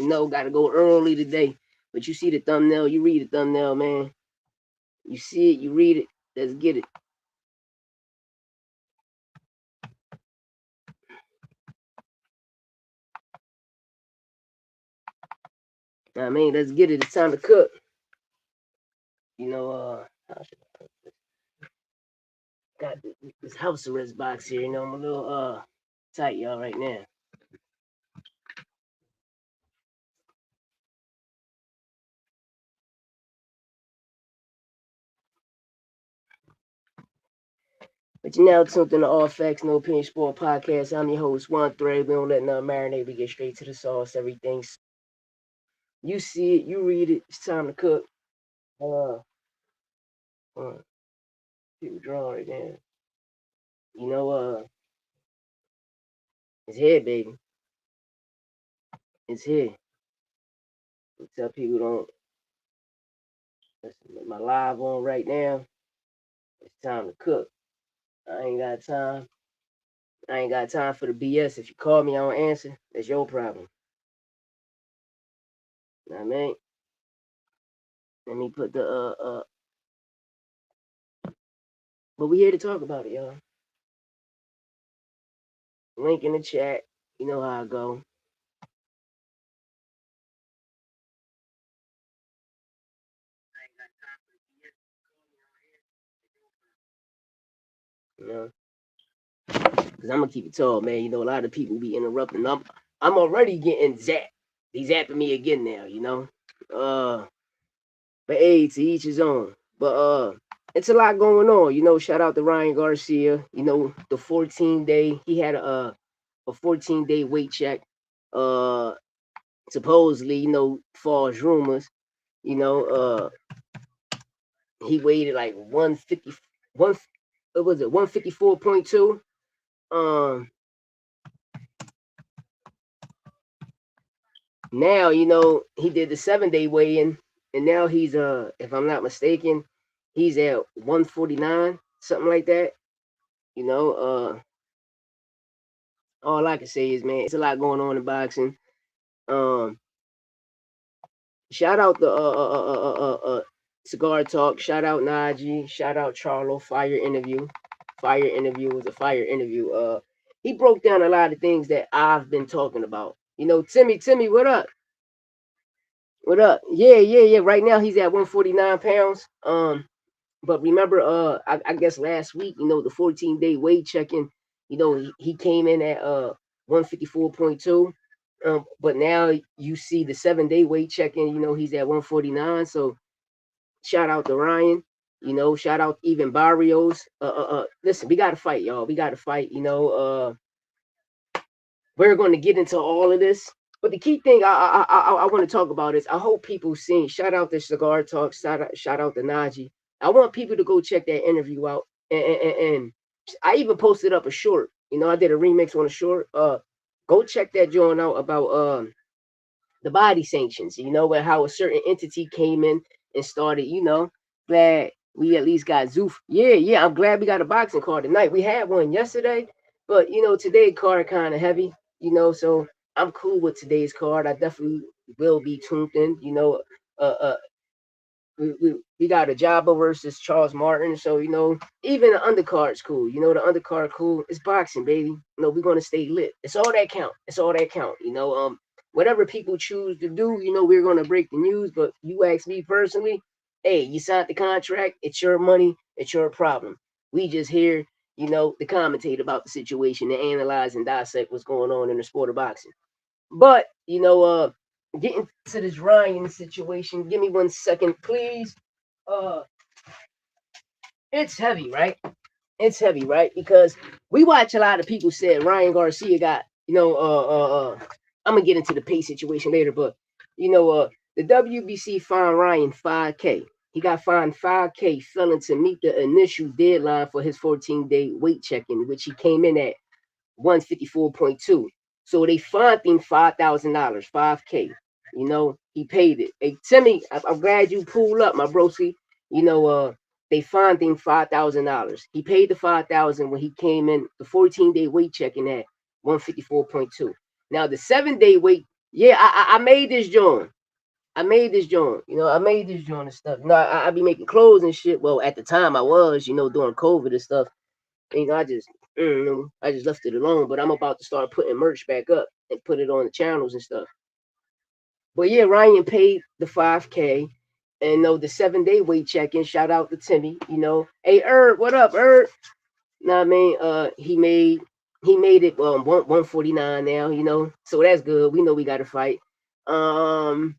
You know, got to go early today. But you see the thumbnail, you read the thumbnail, man. You see it, you read it. Let's get it. I mean, let's get it. It's time to cook. You know, how should I put this? Got this house arrest box here. You know, I'm a little tight, y'all, right now. But you now tuned in to All Facts, No Opinion Sport Podcast. I'm your host, One Thread. We don't let nothing marinate. We get straight to the sauce. Everything. You see it, you read it. It's time to cook. Uh, people drawing right now. You know, it's here, baby. It's here. I tell people don't listen. My live on right now. It's time to cook. I ain't got time. I ain't got time for the BS. If you call me, I don't answer. That's your problem. You know what I mean? Let me put the but we here to talk about it, y'all. Link in the chat. You know how I go. You know, because I'm gonna keep it tall, man. You know, a lot of people be interrupting. I'm already getting zapped. He's zapping me again now. You know, but hey, to each his own. But it's a lot going on. You know, shout out to Ryan Garcia. You know, the 14-day. He had a 14-day weight check. Uh, supposedly, you know, false rumors. You know, he weighed like 150. What was it? 154.2. Um, now you know he did the 7-day weigh-in, and now he's if I'm not mistaken, he's at 149, something like that. You know, all I can say is, man, it's a lot going on in boxing. Um, shout out the cigar talk. Shout out Naji. Shout out Charlo. Fire interview. Fire interview was a fire interview. He broke down a lot of things that I've been talking about. You know, Timmy, what up? What up? Yeah. Right now he's at 149 pounds. But remember, I guess last week, you know, the 14-day weight checking, you know, he came in at 154.2. But now you see the 7-day weight checking, you know, he's at 149. So shout out to Ryan. You know, shout out even Barrios. Listen, we got to fight, y'all. We got to fight. You know, we're going to get into all of this. But the key thing I want to talk about is I hope people seen. Shout out to Cigar Talk. Shout out to Naji. I want people to go check that interview out. And I even posted up a short. You know, I did a remix on a short. Go check that joint out about the body sanctions. You know, where how a certain entity came in and started. You know, glad we at least got Zoof. Yeah. I'm glad we got a boxing card tonight. We had one yesterday, but you know, today card kind of heavy. You know, so I'm cool with today's card. I definitely will be tuned in. You know, uh, uh, we got a Jabba versus Charles Martin. So, you know, even the undercard's cool. You know, the undercard cool. It's boxing, baby. You know, we're gonna stay lit. It's all that count. It's all that count. You know, whatever people choose to do, you know, we're gonna break the news. But you ask me personally, hey, you signed the contract, it's your money, it's your problem. We just here, you know, to commentate about the situation, to analyze and dissect what's going on in the sport of boxing. But, you know, getting to this Ryan situation, give me 1 second, please. Uh, it's heavy, right? It's heavy, right? Because we watch a lot of people said Ryan Garcia got, you know, I'm gonna get into the pay situation later, but you know, the WBC fined Ryan 5K. He got fined 5K, failing to meet the initial deadline for his 14-day weight check-in, which he came in at 154.2. So they fined him $5,000, 5K. You know, he paid it. Hey, Timmy, I'm glad you pulled up, my broski. You know, they fined him $5,000. He paid the 5,000 when he came in the 14-day weight checking at 154.2. Now the 7-day weight Yeah, I made this joint. I made this joint. I made this joint and stuff. I be making clothes and shit. Well, at the time I was, during COVID and stuff. I just, I just left it alone. But I'm about to start putting merch back up and put it on the channels and stuff. But yeah, Ryan paid the 5K, and the 7 day weight check-in. Shout out to Timmy. Hey Herb, what up, Herb? Nah, I mean, he made it 149 now. So that's good. We know we got to fight. Um,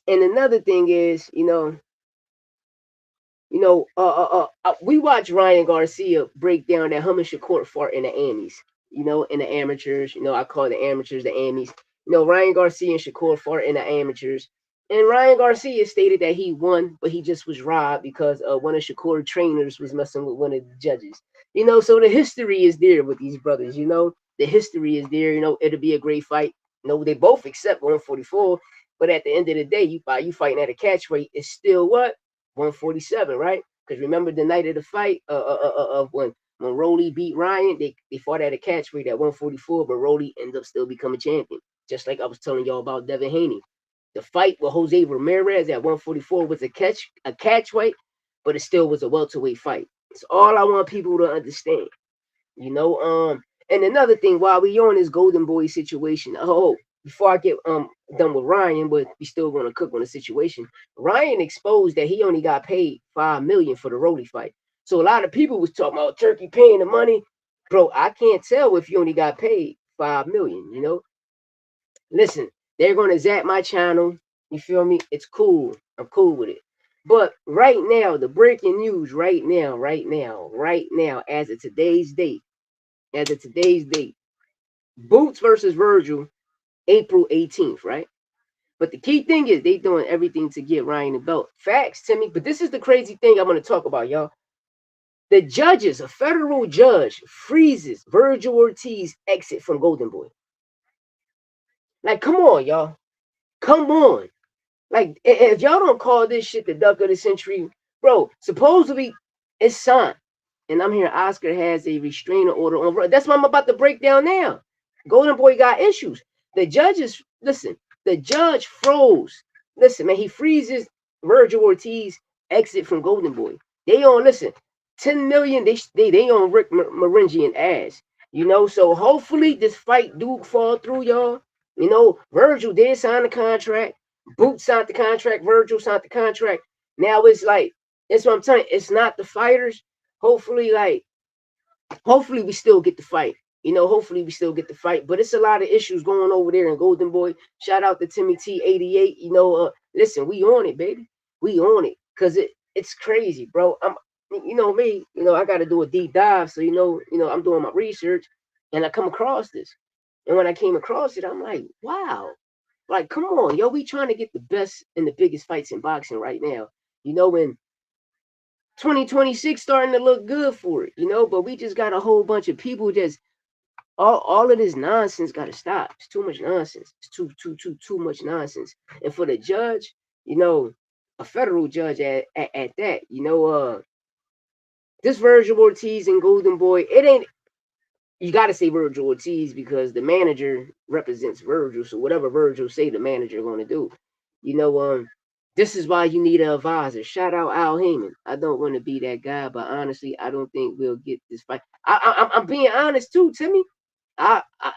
and another thing is, we watch Ryan Garcia break down that Hummus Shakur fart in the Amis, in the amateurs. I call the amateurs the Amis. Ryan Garcia and Shakur fart in the amateurs. And Ryan Garcia stated that he won, but he just was robbed because one of Shakur trainers was messing with one of the judges. So the history is there with these brothers. The history is there. It'll be a great fight. They both accept 144, but at the end of the day, you fighting at a catch weight, it's still what 147, right? Because remember the night of the fight of when Rolly beat Ryan, they fought at a catch weight at 144, but Rolly ended up still becoming champion. Just like I was telling y'all about Devin Haney. The fight with Jose Ramirez at 144 was a catch weight, but it still was a welterweight fight. It's all I want people to understand. You know, and another thing, while we on this Golden Boy situation, before I get done with Ryan, but we still gonna cook on the situation. Ryan exposed that he only got paid $5 million for the Rolly fight. So a lot of people was talking about Turkey paying the money. Bro, I can't tell if you only got paid $5 million, Listen, they're gonna zap my channel. You feel me? It's cool. I'm cool with it. But right now, the breaking news right now, as of today's date, Boots versus Virgil, April 18th, right? But the key thing is they doing everything to get Ryan the belt. Facts, Timmy. But this is the crazy thing I'm going to talk about, y'all. The judges, a federal judge, freezes Virgil Ortiz exit from Golden Boy. Like, come on, y'all. Come on. Like, if y'all don't call this shit the duck of the century, bro, supposedly it's signed. And I'm hearing Oscar has a restraining order on. That's what I'm about to break down now. Golden Boy got issues. The judges, listen, the judge froze. Listen, man, he freezes Virgil Ortiz exit from Golden Boy. They on, listen, 10 million, they on Rick Maringian ass. So hopefully this fight do fall through, y'all. Virgil did sign the contract. Boot signed the contract. Virgil signed the contract. Now it's like, that's what I'm telling you. It's not the fighters. Hopefully, hopefully we still get the fight. Hopefully we still get the fight. But it's a lot of issues going over there in Golden Boy. Shout out to Timmy T88. Listen, we on it, baby. We on it. Cause it's crazy, bro. Me, I gotta do a deep dive. So I'm doing my research and I come across this. And when I came across it, I'm like, wow. Like, come on, yo, we trying to get the best and the biggest fights in boxing right now. When 2026 starting to look good for it, but we just got a whole bunch of people just all of this nonsense gotta stop. It's too much nonsense. It's too much nonsense. And for the judge, a federal judge at that, this Virgil Ortiz and Golden Boy, it ain't you got to say Virgil Ortiz because the manager represents Virgil. So whatever Virgil say, the manager going to do. This is why you need an advisor. Shout out Al Heyman. I don't want to be that guy, but honestly, I don't think we'll get this fight. I'm being honest too, Timmy.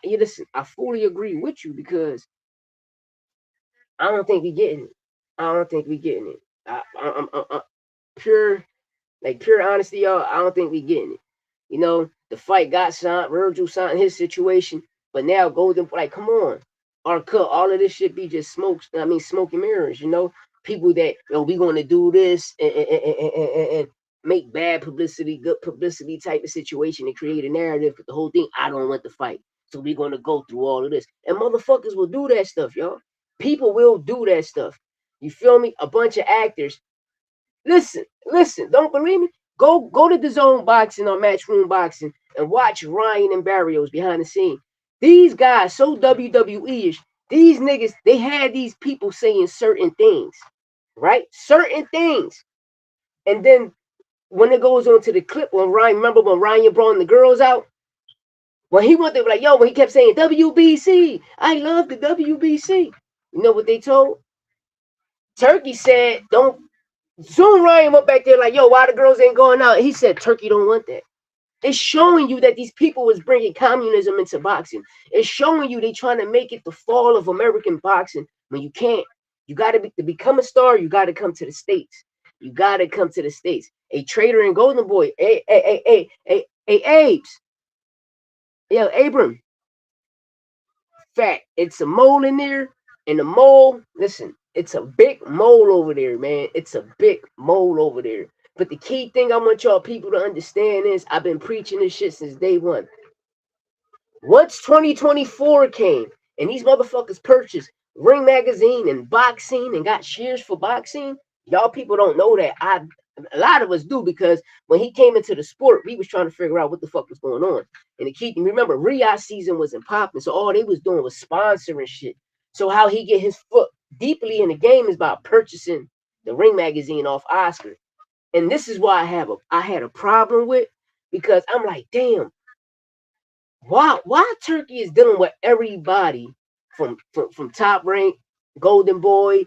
You listen. I fully agree with you because I don't think we getting it. I don't think we getting it. I'm pure, like pure honesty, y'all. I don't think we getting it. The fight got signed. Virgil signed his situation, but now Golden, like, come on, all of this should be just smoke. I mean, smoke and mirrors. People that we going to do this and make bad publicity, good publicity type of situation and create a narrative. But the whole thing, I don't want the fight, so we're going to go through all of this, and motherfuckers will do that stuff, y'all. People will do that stuff. You feel me? A bunch of actors. Listen. Don't believe me? Go to the Zone Boxing or Matchroom Boxing and watch Ryan and Barrios behind the scene. These guys so WWE-ish. These niggas, they had these people saying certain things, right? Certain things. And then when it goes on to the clip when Ryan, remember when Ryan brought the girls out? When he went there, like, yo, when he kept saying WBC, I love the WBC. You know what they told? Turkey said, don't. Soon Ryan went back there like, yo, why the girls ain't going out? He said, Turkey don't want that. It's showing you that these people was bringing communism into boxing. It's showing you they trying to make it the fall of American boxing when you can't. You got to become a star. You got to come to the States. You got to come to the States. A Trader and Golden Boy. Abes. Yo, Abram. Fact, it's a mole in there. And the mole, listen, it's a big mole over there, man. It's a big mole over there. But the key thing I want y'all people to understand is I've been preaching this shit since day one. Once 2024 came and these motherfuckers purchased Ring Magazine and boxing and got shares for boxing, y'all people don't know that. A lot of us do, because when he came into the sport, we was trying to figure out what the fuck was going on. And the key, remember, Riyadh season wasn't popping, so all they was doing was sponsoring shit. So how he get his foot deeply in the game is by purchasing the Ring Magazine off Oscar. And this is why I had a problem with, because I'm like, damn, why Turkey is dealing with everybody from Top Rank, Golden Boy,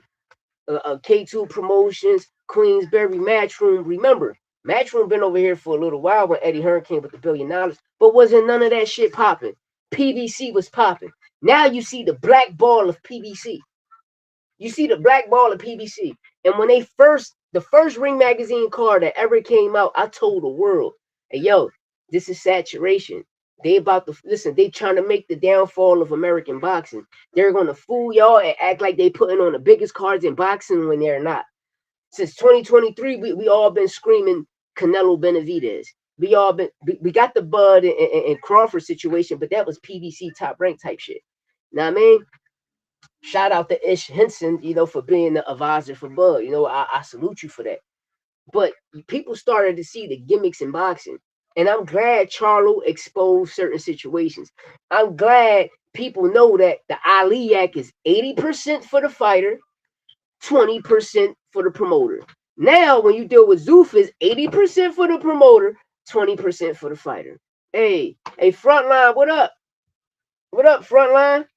K2 Promotions, Queensberry, Matchroom. Remember, Matchroom been over here for a little while when Eddie Hearn came with the $1 billion, but wasn't none of that shit popping. PBC was popping. Now you see the black ball of PBC. You see the black ball of PBC. And when the first Ring Magazine card that ever came out, I told the world, hey, yo, this is saturation. They about to listen. They trying to make the downfall of American boxing. They're gonna fool y'all and act like they putting on the biggest cards in boxing when they're not. Since 2023, we all been screaming Canelo Benavidez. We got the Bud and Crawford situation, but that was PBC Top Rank type shit. Now I mean, shout out to Ish Henson, for being the advisor for Bud. I salute you for that. But people started to see the gimmicks in boxing. And I'm glad Charlo exposed certain situations. I'm glad people know that the Ali Act is 80% for the fighter, 20% for the promoter. Now, when you deal with Zoof, it's 80% for the promoter, 20% for the fighter. Hey, Frontline, what up? What up, Frontline?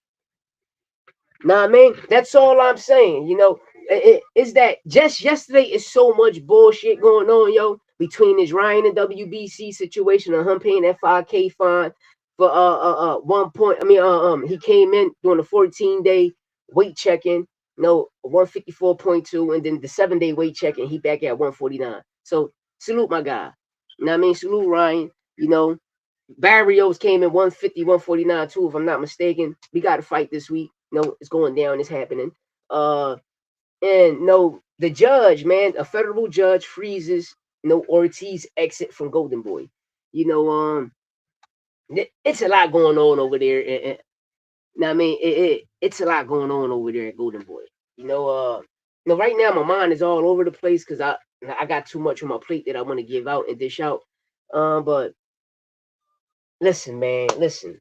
Nah, I mean, that's all I'm saying. Is that just yesterday is so much bullshit going on, yo, between this Ryan and WBC situation and him paying that 5K fine for 1 point. I mean, he came in during the 14-day weight check-in, 154.2, and then the 7-day weight check-in, he back at 149. So salute my guy. I mean, salute Ryan. Barrios came in 150, 149 too, if I'm not mistaken. We got to fight this week. It's going down. It's happening. And the judge, man, a federal judge freezes Ortiz exit from Golden Boy. It's a lot going on over there. I mean, it's a lot going on over there at Golden Boy. Right now my mind is all over the place because I got too much on my plate that I want to give out and dish out. But listen, man, listen.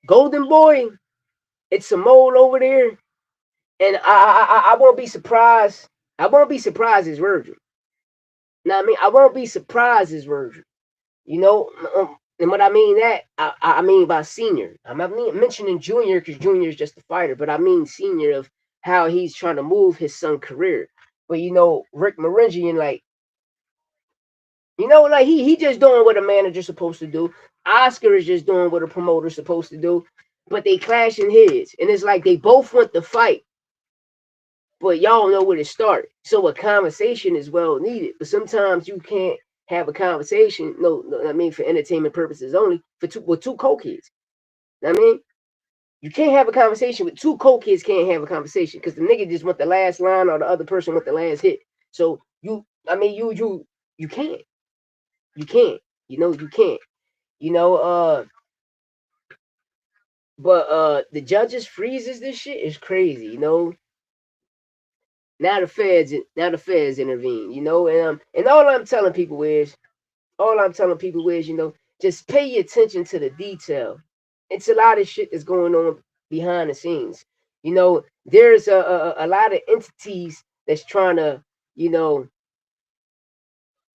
Golden Boy, it's a mole over there, and I won't be surprised. I won't be surprised as Virgil. Now, I mean, I won't be surprised as Virgil. And what I mean that I mean by senior. I'm not mentioning junior because junior is just a fighter, but I mean senior of how he's trying to move his son's career. But Rick Moringian, like he just doing what a manager's supposed to do. Oscar is just doing what a promoter's supposed to do. But they clash in his. And it's like they both want to fight. But y'all know where to start. So a conversation is well needed. But sometimes you can't have a conversation, I mean for entertainment purposes only, with two co-kids. I mean, you can't have a conversation with two co-kids can't have a conversation because the nigga just want the last line or the other person want the last hit. So you can't. You can't. You can't. But the judges freezes this shit is crazy, Now the feds intervene, and all I'm telling people is, just pay attention to the detail. It's a lot of shit that's going on behind the scenes. There's a lot of entities that's trying to,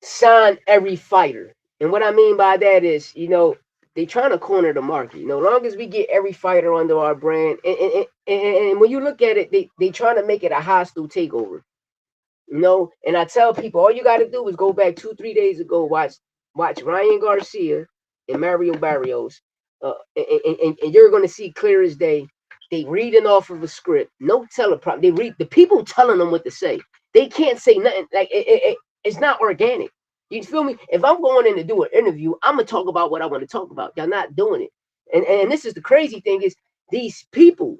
sign every fighter. And what I mean by that is, they trying to corner the market. You know, long as we get every fighter under our brand, and when you look at it, they trying to make it a hostile takeover. You know, and I tell people, all you got to do is go back 2-3 days ago, watch Ryan Garcia and Mario Barrios, and you're going to see clear as day. They reading off of a script, no teleprompter. They read the people telling them what to say. They can't say nothing. Like it's not organic. You feel me? If I'm going in to do an interview, I'm gonna talk about what I want to talk about. Y'all not doing it, and this is the crazy thing is these people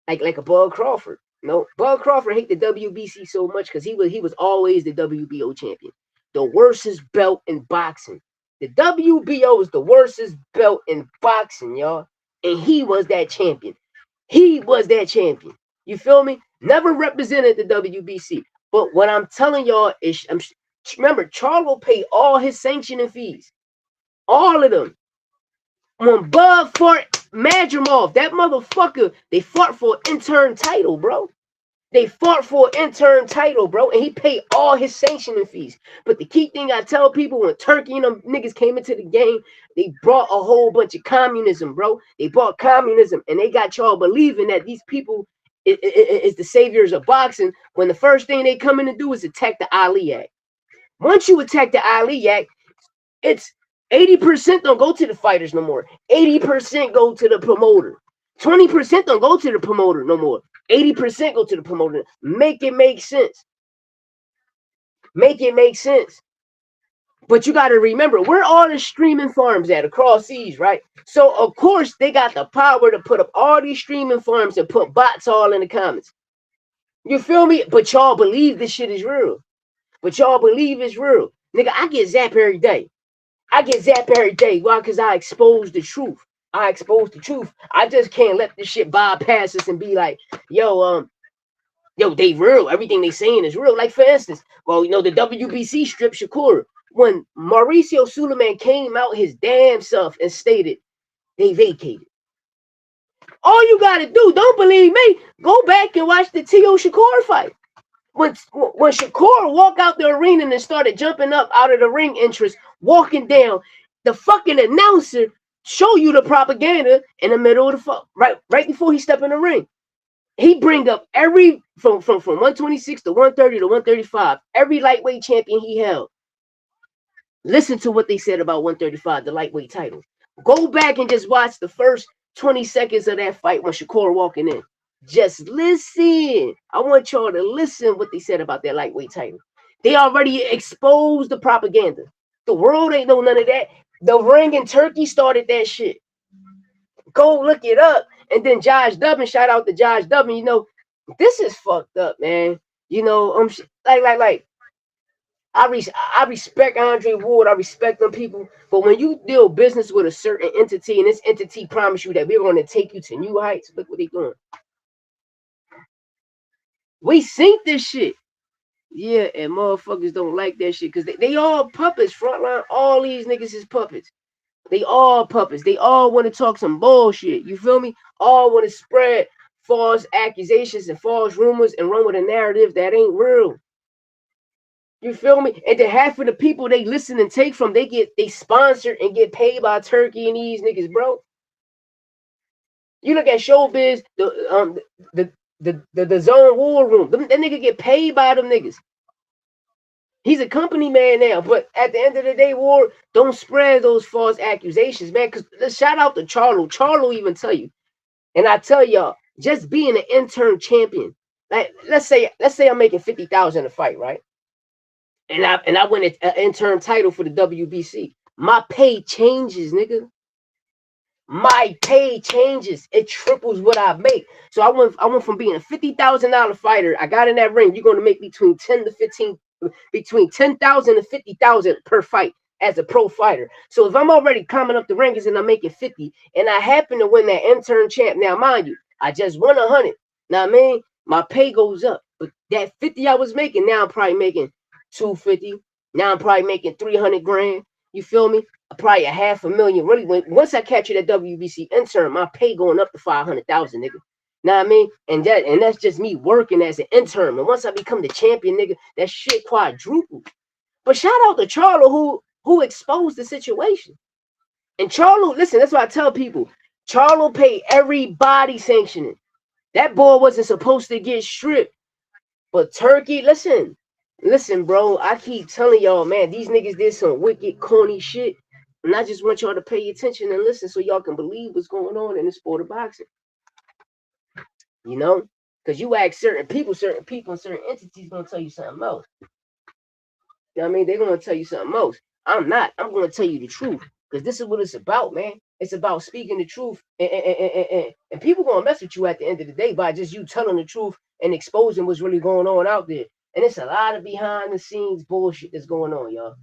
like a Bud Crawford. No, Bud Crawford hate the WBC so much because he was always the WBO champion, the worstest belt in boxing. The WBO is the worstest belt in boxing, y'all, and he was that champion. He was that champion. You feel me? Never represented the WBC. But what I'm telling y'all is, remember, Charlo paid all his sanctioning fees, all of them. When Bud fought Madrimov, that motherfucker, they fought for an intern title, bro. They fought for an intern title, bro, and he paid all his sanctioning fees. But the key thing I tell people, when Turkey and them niggas came into the game, they brought a whole bunch of communism, bro. They brought communism, and they got y'all believing that these people is the saviors of boxing, when the first thing they come in to do is attack the Ali Act. Once you attack the Ali Act, it's 80% don't go to the fighters no more. 80% go to the promoter. 20% don't go to the promoter no more. 80% go to the promoter. Make it make sense. Make it make sense. But you got to remember, where all the streaming farms at across seas, right? So, of course, they got the power to put up all these streaming farms and put bots all in the comments. You feel me? But y'all believe this shit is real. But y'all believe it's real. Nigga, I get zapped every day. I get zapped every day. Why? Because I expose the truth. I expose the truth. I just can't let this shit bypass us and be like, yo, they real. Everything they saying is real. Like, for instance, well, you know, the WBC stripped Shakur. When Mauricio Suleiman came out his damn self and stated they vacated. All you got to do, don't believe me, go back and watch the T.O. Shakur fight. When Shakur walked out the arena and started jumping up out of the ring entrance, walking down, the fucking announcer show you the propaganda in the middle of the right before he stepped in the ring. He bring up every from 126 to 130 to 135, every lightweight champion he held. Listen to what they said about 135, the lightweight title. Go back and just watch the first 20 seconds of that fight when Shakur walking in. Just listen. I want y'all to listen what they said about that lightweight title. They already exposed the propaganda. The world ain't know none of that. The ring in Turkey started that shit. Go look it up. And then Josh Dubbin, shout out to Josh Dubbin. You know, this is fucked up, man. You know, like I respect Andre Ward. I respect them people. But when you deal business with a certain entity, and this entity promise you that we're going to take you to new heights, look what they doing. We sink this shit. Yeah, and motherfuckers don't like that shit because they all puppets. Frontline, all these niggas is puppets. They all puppets. They all want to talk some bullshit. You feel me? All want to spread false accusations and false rumors and run with a narrative that ain't real. You feel me? And then half of the people they listen and take from, they sponsor and get paid by Turkey and these niggas, bro. You look at Showbiz, the Zone War Room. That nigga get paid by them niggas. He's a company man now, but at the end of the day, War, don't spread those false accusations, man. Because shout out to Charlo. Charlo even tell you, and I tell y'all, just being an intern champion. Like let's say I'm making $50,000 a fight, right? And I win an intern title for the WBC. My pay changes, nigga. My pay changes. It triples what I make. So I went from being a $50,000 fighter. I got in that ring. You're gonna make between 10 to 15, between 10,000 and 50,000 per fight as a pro fighter. So if I'm already climbing up the rankings and I'm making 50, and I happen to win that intern champ, now mind you, I just won 100. Now I mean, my pay goes up, but that 50 I was making, now I'm probably making 250. Now I'm probably making 300 grand. You feel me? Probably $500,000. Really, once I capture that WBC intern, my pay going up to 500,000, nigga. Know what I mean? And that's just me working as an intern. And once I become the champion, nigga, that shit quadrupled. But shout out to Charlo who exposed the situation. And Charlo, listen, that's why I tell people, Charlo paid everybody sanctioning. That boy wasn't supposed to get stripped. But Turkey, listen, bro. I keep telling y'all, man, these niggas did some wicked, corny shit. And I just want y'all to pay attention and listen so y'all can believe what's going on in the sport of boxing. You know? Because you ask certain people, and certain entities gonna tell you something else. You know what I mean? They're gonna tell you something else. I'm not. I'm gonna tell you the truth. Because this is what it's about, man. It's about speaking the truth. And people gonna mess with you at the end of the day by just you telling the truth and exposing what's really going on out there. And it's a lot of behind the scenes bullshit that's going on, y'all.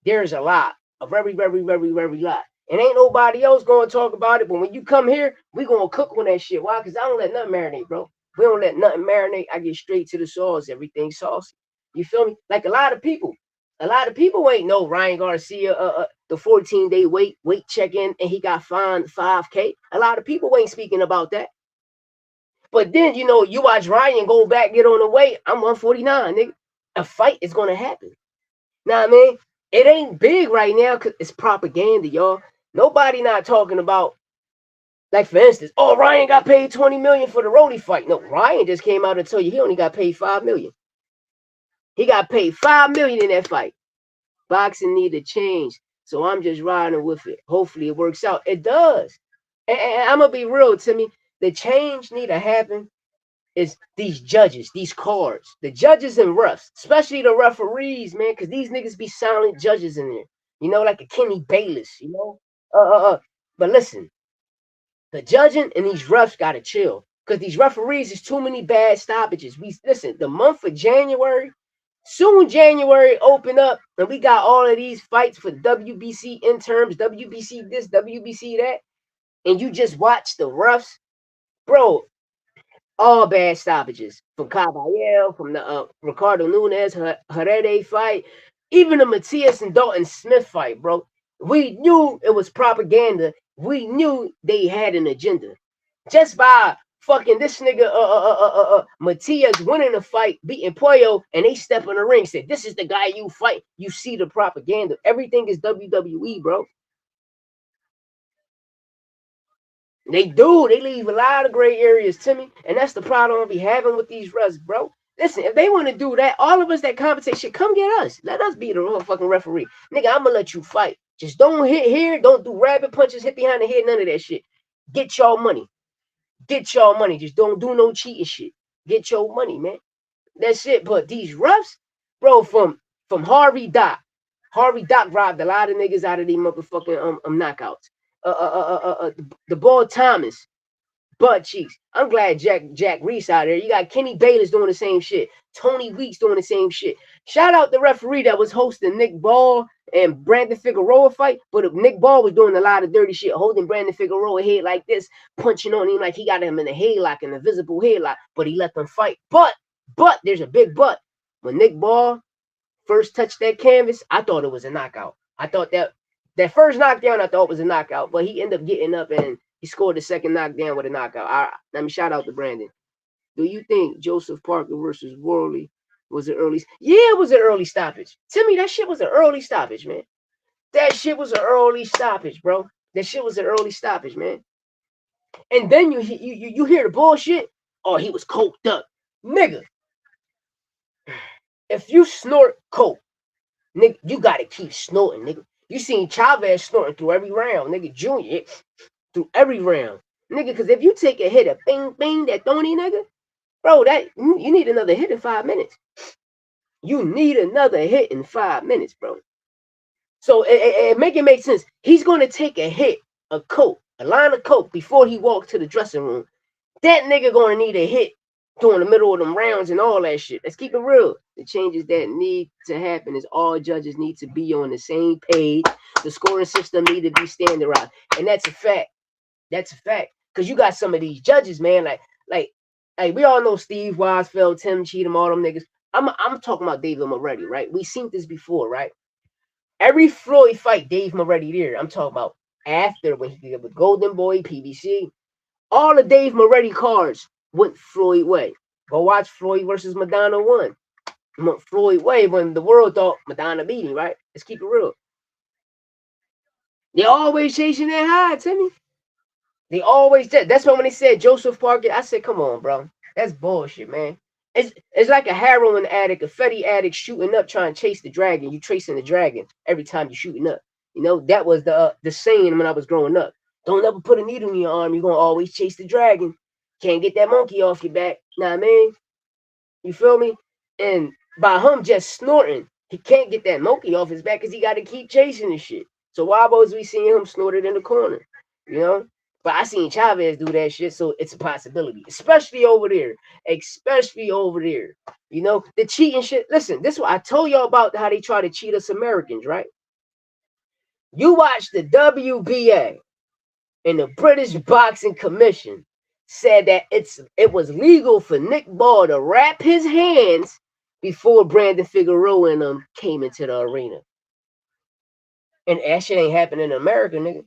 There's a lot. A very, very, very, very lot. And ain't nobody else gonna talk about it. But when you come here, we gonna cook on that shit. Why? Because I don't let nothing marinate, bro. We don't let nothing marinate. I get straight to the sauce. Everything saucy. You feel me? Like a lot of people ain't know Ryan Garcia, the 14-day weight check in, and he got fined $5K. A lot of people ain't speaking about that. But then, you know, you watch Ryan go back, get on the weight. I'm 149, nigga. A fight is gonna happen. Now, I mean, it ain't big right now because it's propaganda, y'all. Nobody not talking about, like, for instance, oh, Ryan got paid $20 million for the Rody fight. No, Ryan just came out and told you he only got paid $5 million. He got paid $5 million in that fight. Boxing need to change, so I'm just riding with it. Hopefully, it works out. It does, and I'm gonna be real, Timmy. The change need to happen is these judges, these cards, the judges and refs, especially the referees, man, because these niggas be silent judges in there. You know, like a Kenny Bayless, you know? But listen, the judging and these refs gotta chill. Because these referees is too many bad stoppages. We listen, the month of January, soon January open up, and we got all of these fights for WBC interns, WBC this, WBC that, and you just watch the refs, bro. All bad stoppages from Caballero, from the Ricardo Nunes, Herrera fight, even the Matias and Dalton Smith fight, bro. We knew it was propaganda. We knew they had an agenda. Just by fucking this nigga Matias winning the fight, beating Pollo, and they step in the ring, said, "This is the guy you fight." You see the propaganda. Everything is WWE, bro. They do. They leave a lot of gray areas to me. And that's the problem I'll be having with these refs, bro. Listen, if they want to do that, all of us that commentate shit, come get us. Let us be the real fucking referee. Nigga, I'm going to let you fight. Just don't hit here. Don't do rabbit punches, hit behind the head, none of that shit. Get y'all money. Get y'all money. Just don't do no cheating shit. Get your money, man. That's it. But these refs, bro, from Harvey Dock. Harvey Dock robbed a lot of niggas out of these motherfucking knockouts. The ball Thomas, butt cheeks. I'm glad Jack Reese out there. You got Kenny Bayless doing the same shit. Tony Weeks doing the same shit. Shout out the referee that was hosting Nick Ball and Brandon Figueroa fight, but Nick Ball was doing a lot of dirty shit, holding Brandon Figueroa head like this, punching on him like he got him in a headlock, an invisible headlock, but he let them fight. But there's a big but. When Nick Ball first touched that canvas, I thought it was a knockout. I thought that first knockdown I thought was a knockout, but he ended up getting up and he scored the second knockdown with a knockout. Let me shout out to Brandon. Do you think Joseph Parker versus Worley was an early? Yeah, it was an early stoppage. To me, that shit was an early stoppage, man. That shit was an early stoppage, bro. That shit was an early stoppage, man. And then you hear the bullshit. Oh, he was coked up, nigga. If you snort coke, nigga, you gotta keep snorting, nigga. You seen Chavez snorting through every round, nigga. Junior through every round, nigga. Because if you take a hit of bing bing that Tony, nigga, bro, that you need another hit in 5 minutes. You need another hit in 5 minutes, bro. So it make sense. He's gonna take a hit, a line of coke before he walks to the dressing room. That nigga gonna need a hit during the middle of them rounds and all that shit. Let's keep it real. The changes that need to happen is all judges need to be on the same page. The scoring system need to be standardized, and that's a fact. That's a fact. Because you got some of these judges, man, like we all know Steve Weisfeld, Tim Cheatham, all them niggas. I'm talking about David Moretti, right? We seen this before, right? Every Floyd fight, Dave Moretti there. I'm talking about after when he did with Golden Boy, PBC. All the Dave Moretti cards went Floyd way. Go watch Floyd versus Madonna 1. Went Floyd way when the world thought Madonna beat him, right? Let's keep it real. They always chasing that high, Timmy. They always did. That's why when they said Joseph Parker, I said, come on, bro. That's bullshit, man. It's like a heroin addict, a fetty addict shooting up trying to chase the dragon. You tracing the dragon every time you're shooting up. You know, that was the saying when I was growing up. Don't ever put a needle in your arm. You're going to always chase the dragon. Can't get that monkey off your back. Know what I mean? You feel me? And by him just snorting, he can't get that monkey off his back because he got to keep chasing this shit. So why was we seeing him snorted in the corner? You know? But I seen Chavez do that shit, so it's a possibility. Especially over there. Especially over there. You know? The cheating shit. Listen, this is what I told y'all about how they try to cheat us Americans, right? You watch the WBA and the British Boxing Commission said that it was legal for Nick Ball to wrap his hands before Brandon Figueroa and them came into the arena. And that shit ain't happening in America, nigga.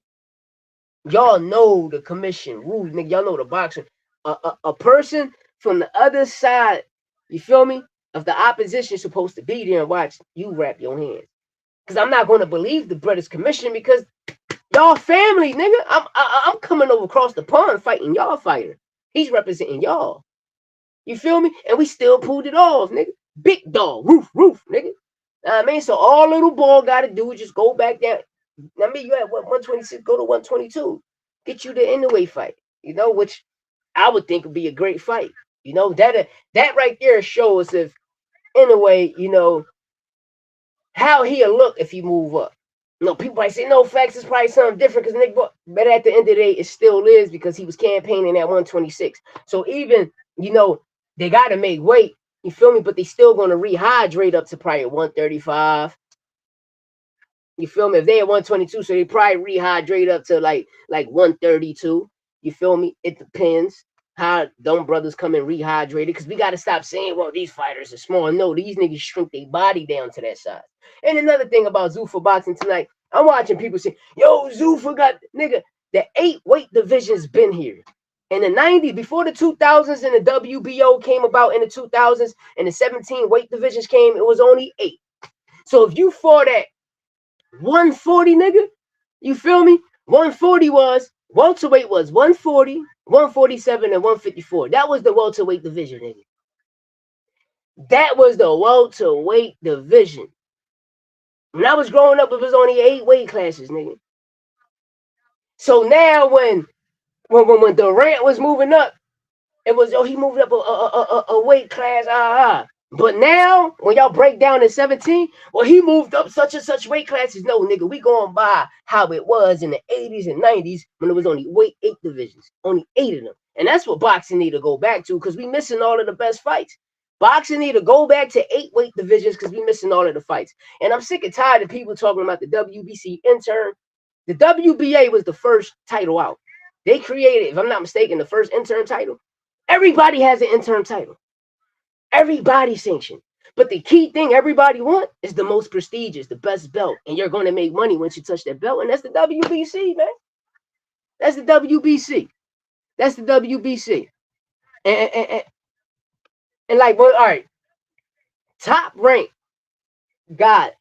Y'all know the commission rules, nigga. Y'all know the boxing. A person from the other side, you feel me, of the opposition supposed to be there and watch you wrap your hands. Because I'm not going to believe the British Commission because y'all family, nigga. I'm coming over across the pond fighting y'all fighter. He's representing y'all. You feel me? And we still pulled it off, nigga. Big dog, roof, nigga. I mean, so all little ball got to do is just go back down. I mean, you at what 126, go to 122, get you the Inoue fight. You know, which I would think would be a great fight. You know, that right there shows if Inoue, you know, how he'll look if he move up. No, people might say no facts. It's probably something different because Nick, but at the end of the day, it still is because he was campaigning at 126. So even you know they got to make weight. You feel me? But they still going to rehydrate up to probably 135. You feel me? If they at 122, so they probably rehydrate up to like 132. You feel me? It depends how them brothers come in rehydrated because we got to stop saying, well, these fighters are small. No, these niggas shrink their body down to that size. And another thing about Zuffa boxing tonight, I'm watching people say, yo, Zuffa got, nigga, the 8 weight division's been here. In the 90s, before the 2000s and the WBO came about in the 2000s and the 17 weight divisions came, it was only 8. So if you fought at 140, nigga, you feel me? 140 was, welterweight was 140, 147, and 154. That was the welterweight division, nigga. That was the welterweight division. When I was growing up, it was only 8 weight classes, nigga. So now when Durant was moving up, it was, he moved up a weight class, But now, when y'all break down in 17, well, he moved up such and such weight classes. No, nigga, we going by how it was in the 80s and 90s when it was only 8 divisions, only 8 of them. And that's what boxing need to go back to because we missing all of the best fights. Boxing need to go back to 8 weight divisions because we missing all of the fights. And I'm sick and tired of people talking about the WBC intern. The WBA was the first title out. They created, if I'm not mistaken, the first intern title. Everybody has an intern title. Everybody sanctioned. But the key thing everybody want is the most prestigious, the best belt. And you're going to make money once you touch that belt. And that's the WBC, man. That's the WBC. That's the WBC. And like, well, all right. Top rank got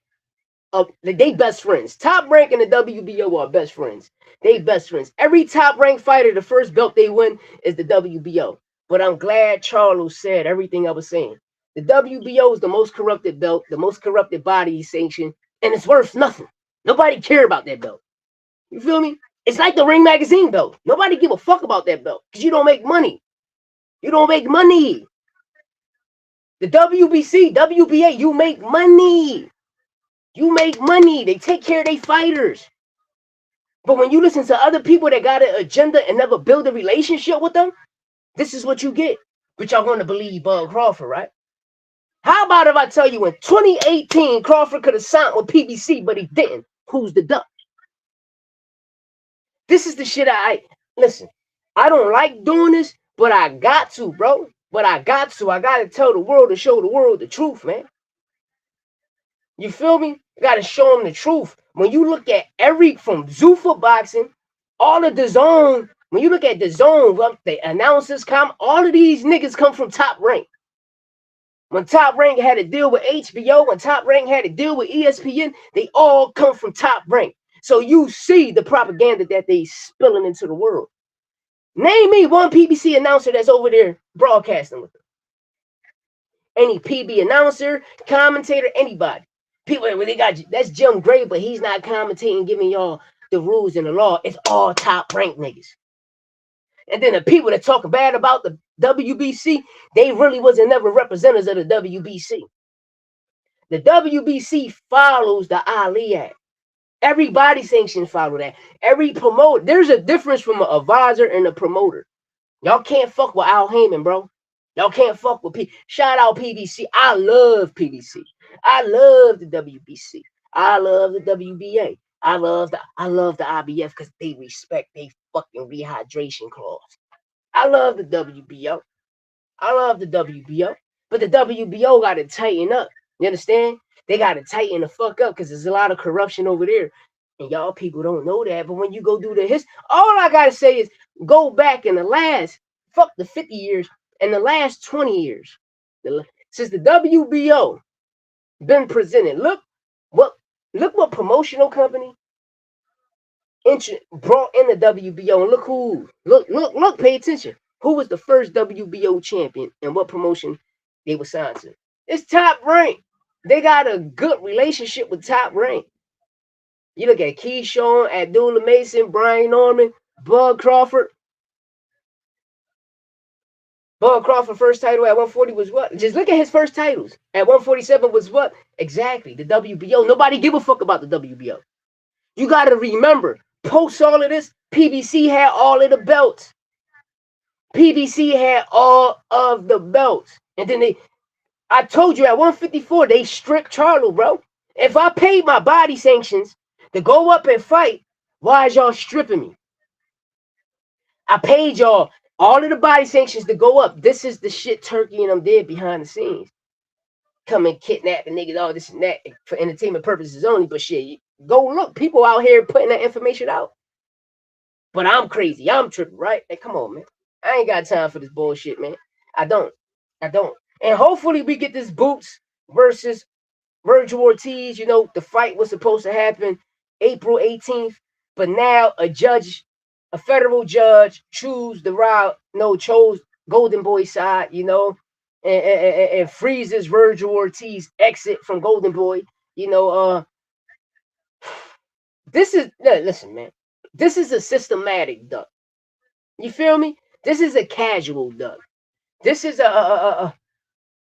they best friends. Top rank and the WBO are best friends. They best friends. Every top ranked fighter, the first belt they win is the WBO. But I'm glad Charlo said everything I was saying. The WBO is the most corrupted belt, the most corrupted body sanction, and it's worth nothing. Nobody care about that belt. You feel me? It's like the Ring Magazine belt. Nobody give a fuck about that belt because you don't make money. You don't make money. The WBC, WBA, you make money. You make money. They take care of their fighters. But when you listen to other people that got an agenda and never build a relationship with them, this is what you get. But y'all going to believe Bud Crawford, right? How about if I tell you in 2018, Crawford could have signed with PBC, but he didn't? Who's the duck? This is the shit listen, I don't like doing this, but I got to, bro. But I got to tell the world to show the world the truth, man. You feel me? You got to show them the truth. When you look at from Zuffa boxing, all of the zone, when you look at the zone, the announcers all of these niggas come from Top Rank. When Top Rank had to deal with HBO, when Top Rank had to deal with ESPN, they all come from Top Rank. So you see the propaganda that they spilling into the world. Name me one PBC announcer that's over there broadcasting with them. Any PB announcer, commentator, anybody. People, well, they got that's Jim Gray, but he's not commentating, giving y'all the rules and the law. It's all top ranked niggas. And then the people that talk bad about the WBC, they really wasn't never representatives of the WBC. The WBC follows the Ali Act. Everybody sanctions follow that. Every promoter, there's a difference from an advisor and a promoter. Y'all can't fuck with Al Heyman, bro. Y'all can't fuck with P. Shout out PBC. I love PBC. I love the WBC. I love the WBA. I love the IBF because they respect they fucking rehydration clause. I love the WBO. I love the WBO. But the WBO got to tighten up. You understand? They got to tighten the fuck up because there's a lot of corruption over there. And y'all people don't know that. But when you go do the history, all I got to say is go back in the last, fuck the 50 years, and the last 20 years. Since the WBO been presented, look what promotional company brought in the WBO. And look, pay attention. Who was the first WBO champion and what promotion they were signed to? It's Top Rank. They got a good relationship with Top Rank. You look at Keyshawn, Abdullah Mason, Brian Norman, Bud Crawford. Bud Crawford first title at 140 was what? Just look at his first titles. At 147 was what? Exactly, the WBO. Nobody give a fuck about the WBO. You got to remember, post all of this, PBC had all of the belts. PBC had all of the belts. And then I told you at 154, they stripped Charlo, bro. If I paid my body sanctions to go up and fight, why is y'all stripping me? I paid y'all all of the body sanctions to go up. This is the shit Turkey and them did behind the scenes. Come and kidnap the niggas, all this and that for entertainment purposes only. But shit, go look. People out here putting that information out. But I'm crazy. I'm tripping, right? Hey, come on, man. I ain't got time for this bullshit, man. I don't. And hopefully we get this Boots versus Virgil Ortiz. You know, the fight was supposed to happen April 18th. But now a federal judge chose Golden Boy side, you know, and freezes Virgil Ortiz exit from Golden Boy. You know, listen, man. This is a systematic duck. You feel me? This is a casual duck. This is a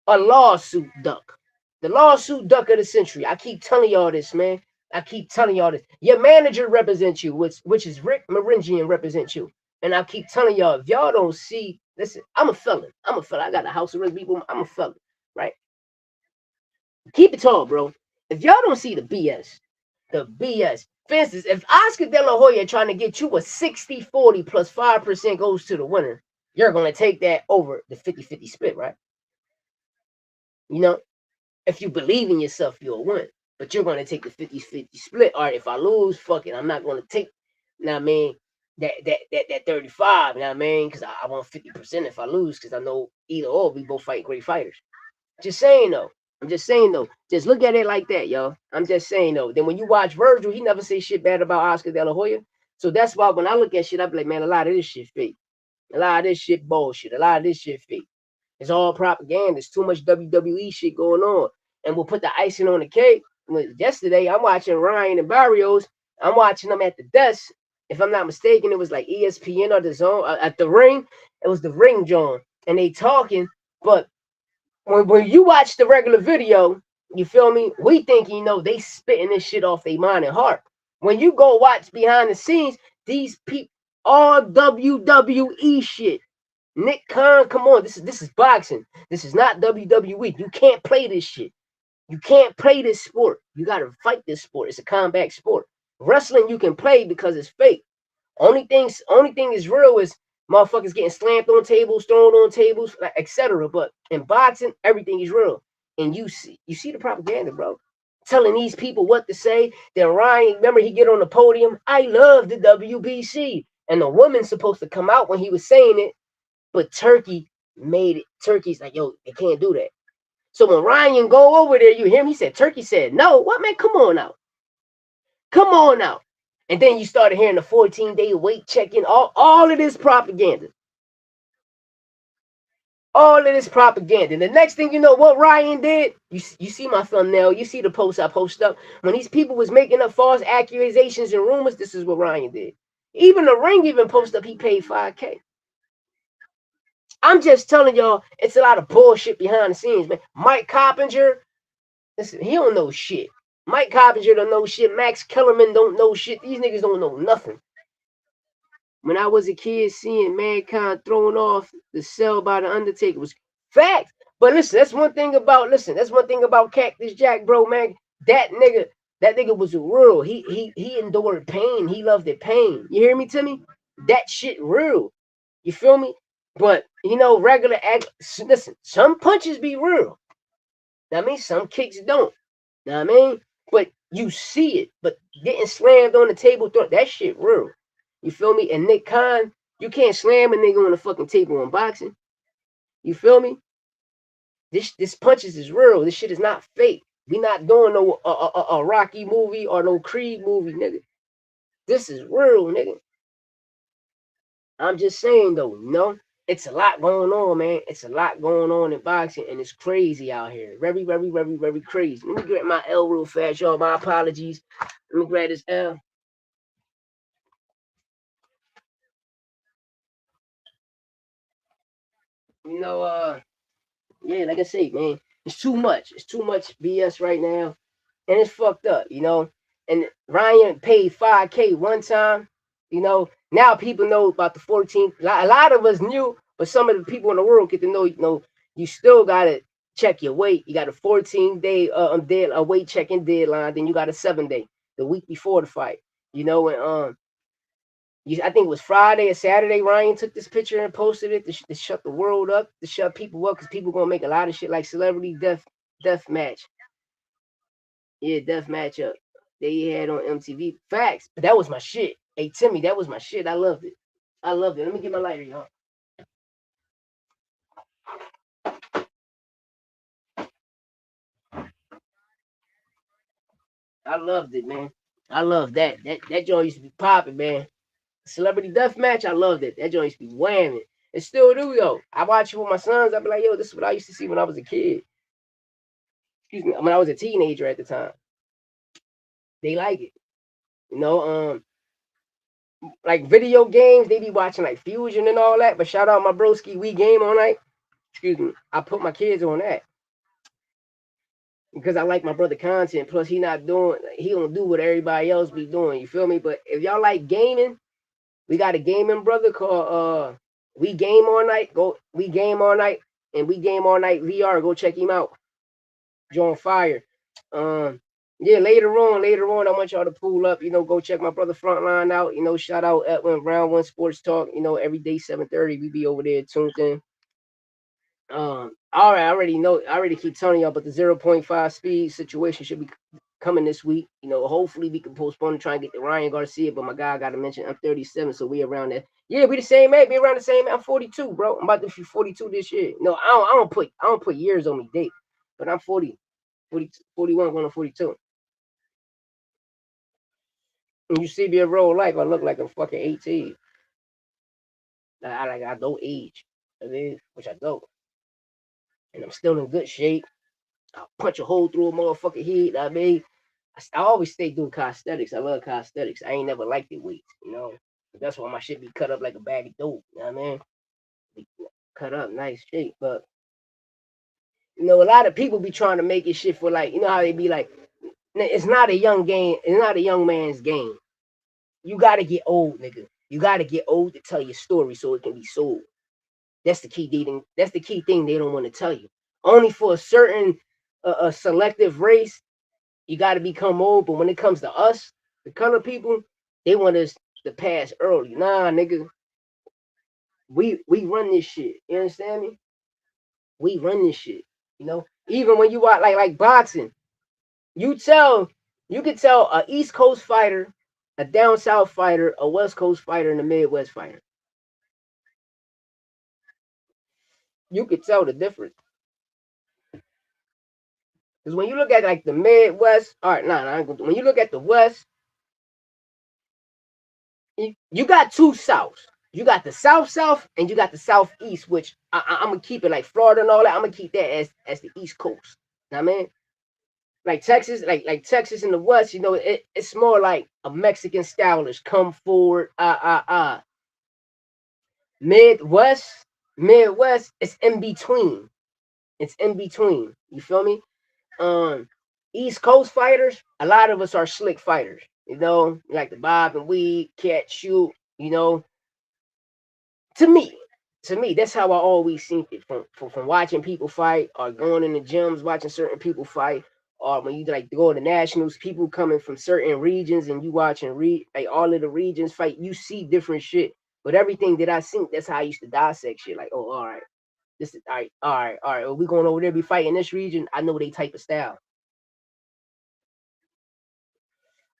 lawsuit duck. The lawsuit duck of the century. I keep telling y'all this, man. I keep telling y'all this. Your manager represents you, which is Rick Maringian represents you. And I keep telling y'all, if y'all don't see, listen, I'm a felon. I got a house arrest people. I'm a felon, right? Keep it tall, bro. If y'all don't see the BS. For instance, if Oscar De La Hoya trying to get you a 60-40 plus 5% goes to the winner, you're going to take that over the 50-50 split, right? You know, if you believe in yourself, you'll win. But you're going to take the 50-50 split. All right, if I lose, fuck it. I'm not going to take, you know what I mean, that 35, you know what I mean? Because I want 50% if I lose, because I know either or we both fight great fighters. Just saying, though. I'm just saying, though. Just look at it like that, y'all. I'm just saying, though. Then when you watch Virgil, he never say shit bad about Oscar De La Hoya. So that's why when I look at shit, I be like, man, a lot of this shit fake. A lot of this shit bullshit. A lot of this shit fake. It's all propaganda. There's too much WWE shit going on. And we'll put the icing on the cake. Yesterday, I'm watching Ryan and Barrios. I'm watching them at the desk. If I'm not mistaken, it was like ESPN or the Zone at the Ring. It was the Ring, John. And they talking. But when you watch the regular video, you feel me? We think, you know, they spitting this shit off their mind and heart. When you go watch behind the scenes, these people, all WWE shit. Nick Khan, come on. This is boxing. This is not WWE. You can't play this shit. You can't play this sport. You got to fight this sport. It's a combat sport. Wrestling you can play because it's fake. Only thing is real is motherfuckers getting slammed on tables, thrown on tables, etc. But in boxing, everything is real. And you see the propaganda, bro. Telling these people what to say. Then Ryan, remember he get on the podium. I love the WBC. And the woman's supposed to come out when he was saying it. But Turkey made it. Turkey's like, yo, they can't do that. So when Ryan go over there, you hear him? He said, Turkey said, no. What, man? Come on out. Come on out. And then you started hearing the 14-day weight checking, all of this propaganda. All of this propaganda. And the next thing you know, what Ryan did, you see my thumbnail, you see the post I posted up. When these people was making up false accusations and rumors, this is what Ryan did. Even the Ring even posted up he paid $5K. I'm just telling y'all, it's a lot of bullshit behind the scenes, man. Mike Coppinger, listen, he don't know shit. Mike Coppinger don't know shit. Max Kellerman don't know shit. These niggas don't know nothing. When I was a kid, seeing Mankind thrown off the cell by the Undertaker was fact. But listen, that's one thing about Cactus Jack, bro, man. That nigga was real. He endured pain. He loved the pain. You hear me, Timmy? That shit real. You feel me? But regular act. Listen, some punches be real. I mean, some kicks don't. Know what I mean? But you see it. But getting slammed on the table, that shit real. You feel me? And Nick Khan, you can't slam a nigga on the fucking table in boxing. You feel me? This punches is real. This shit is not fake. We not doing no a Rocky movie or no Creed movie, nigga. This is real, nigga. I'm just saying though, it's a lot going on, man. It's a lot going on in boxing, and it's crazy out here. Very, very, very, very crazy. Let me grab my L real fast, y'all. My apologies. Let me grab this L. Yeah, like I say, man, it's too much. It's too much BS right now, and it's fucked up, And Ryan paid $5K one time, Now people know about the 14th. A lot of us knew, but some of the people in the world get to know, you still gotta check your weight. You got a 14-day weight checking deadline, then you got a 7-day, the week before the fight, and I think it was Friday or Saturday. Ryan took this picture and posted it to shut the world up, to shut people up, because people gonna make a lot of shit like celebrity death match. Yeah, death matchup they had on MTV. Facts, but that was my shit. Hey Timmy, that was my shit. I loved it. I loved it. Let me get my lighter, y'all. I loved it, man. I loved that. That joint used to be popping, man. Celebrity death match, I loved it. That joint used to be whamming. It still do, yo. I watch it with my sons. I be like, yo, this is what I used to see when I was a kid. Excuse me, when I was a teenager at the time. They like it. Like video games, they be watching like Fusion and all that. But shout out my broski, we game all night. Excuse me. I put my kids on that because I like my brother content. Plus, he don't do what everybody else be doing. You feel me? But if y'all like gaming, we got a gaming brother called We Game All Night. Go We Game All Night and We Game All Night VR. Go check him out. John Fire. Yeah, later on, I want y'all to pull up, go check my brother Frontline out, shout out Edwin Round One Sports Talk, every day 7:30, we be over there tuned in. All right, I already keep telling y'all, but the 0.5 speed situation should be coming this week. Hopefully we can postpone and try and get the Ryan Garcia, but my guy got to mention I'm 37, so we around that. Yeah, we the same age, we around the same age. I'm 42, bro. I'm about to be 42 this year. No, I don't put years on me date, but I'm 40, 41 going to 42. When you see me in real life, I look like I'm fucking 18. I don't age. I mean, which I don't. And I'm still in good shape. I'll punch a hole through a motherfucking head. I mean, I always stay doing calisthenics. I love calisthenics. I ain't never liked the weights. That's why my shit be cut up like a bag of dope. You know what I mean? Be cut up, nice shape. But, a lot of people be trying to make it shit for like, how they be like, it's not a young game. It's not a young man's game. You got to get old, nigga. You got to get old to tell your story so it can be sold. That's the key thing. That's the key thing they don't want to tell you. Only for a certain a selective race, you got to become old. But when it comes to us, the color people, they want us to pass early. Nah, nigga, we run this shit. You understand me? We run this shit. Even when you watch like boxing, you can tell a East Coast fighter, a down South fighter, a West Coast fighter, and a Midwest fighter. You could tell the difference. Because when you look at like the Midwest, all right, when you look at the West, You got two Souths. You got the South and you got the Southeast, which I'm gonna keep it like Florida and all that. I'm gonna keep that as the East Coast. Know what I mean, like Texas, like Texas in the West. It's more like a Mexican stylish come forward. Midwest, Midwest. It's in between. It's in between. You feel me? Um, East Coast fighters. A lot of us are slick fighters. Like the bob and weave, catch, shoot. To me, that's how I always seen it from watching people fight or going in the gyms watching certain people fight, or when you like go to nationals, people coming from certain regions and you watching like all of the regions fight, you see different shit. But everything that I seen, that's how I used to dissect shit. Like, oh, all right, this is all right. We going over there be fighting this region. I know they type of style,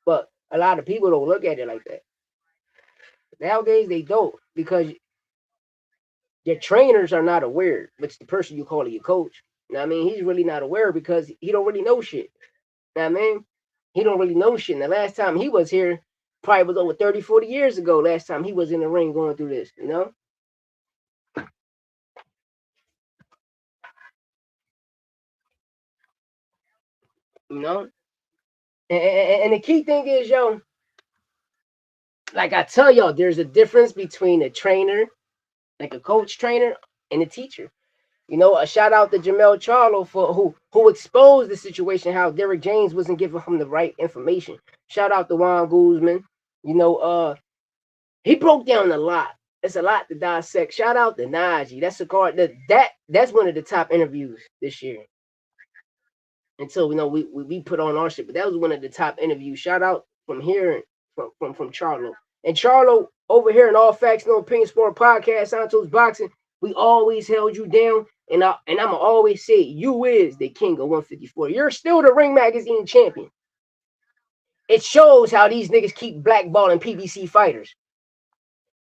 but a lot of people don't look at it like that nowadays. They don't because your trainers are not aware, which the person you call it your coach. You know what I mean? He's really not aware because he don't really know shit. You know what I mean? He don't really know shit. And the last time he was here probably was over 30, 40 years ago. Last time he was in the ring going through this, you know? You know? And the key thing is, yo, like I tell y'all, there's a difference between a trainer, like a coach trainer, and a teacher. A shout out to Jamel Charlo for who exposed the situation, how Derek James wasn't giving him the right information. Shout out to Juan Guzman. You know, he broke down a lot. It's a lot to dissect. Shout out to Naji. That's a card that's one of the top interviews this year. Until we put on our shit, but that was one of the top interviews. Shout out from here from Charlo. And Charlo over here in All Facts No Opinion Sport Podcast, Santos Boxing, we always held you down. And I'ma always say you is the king of 154. You're still the Ring Magazine champion. It shows how these niggas keep blackballing PBC fighters.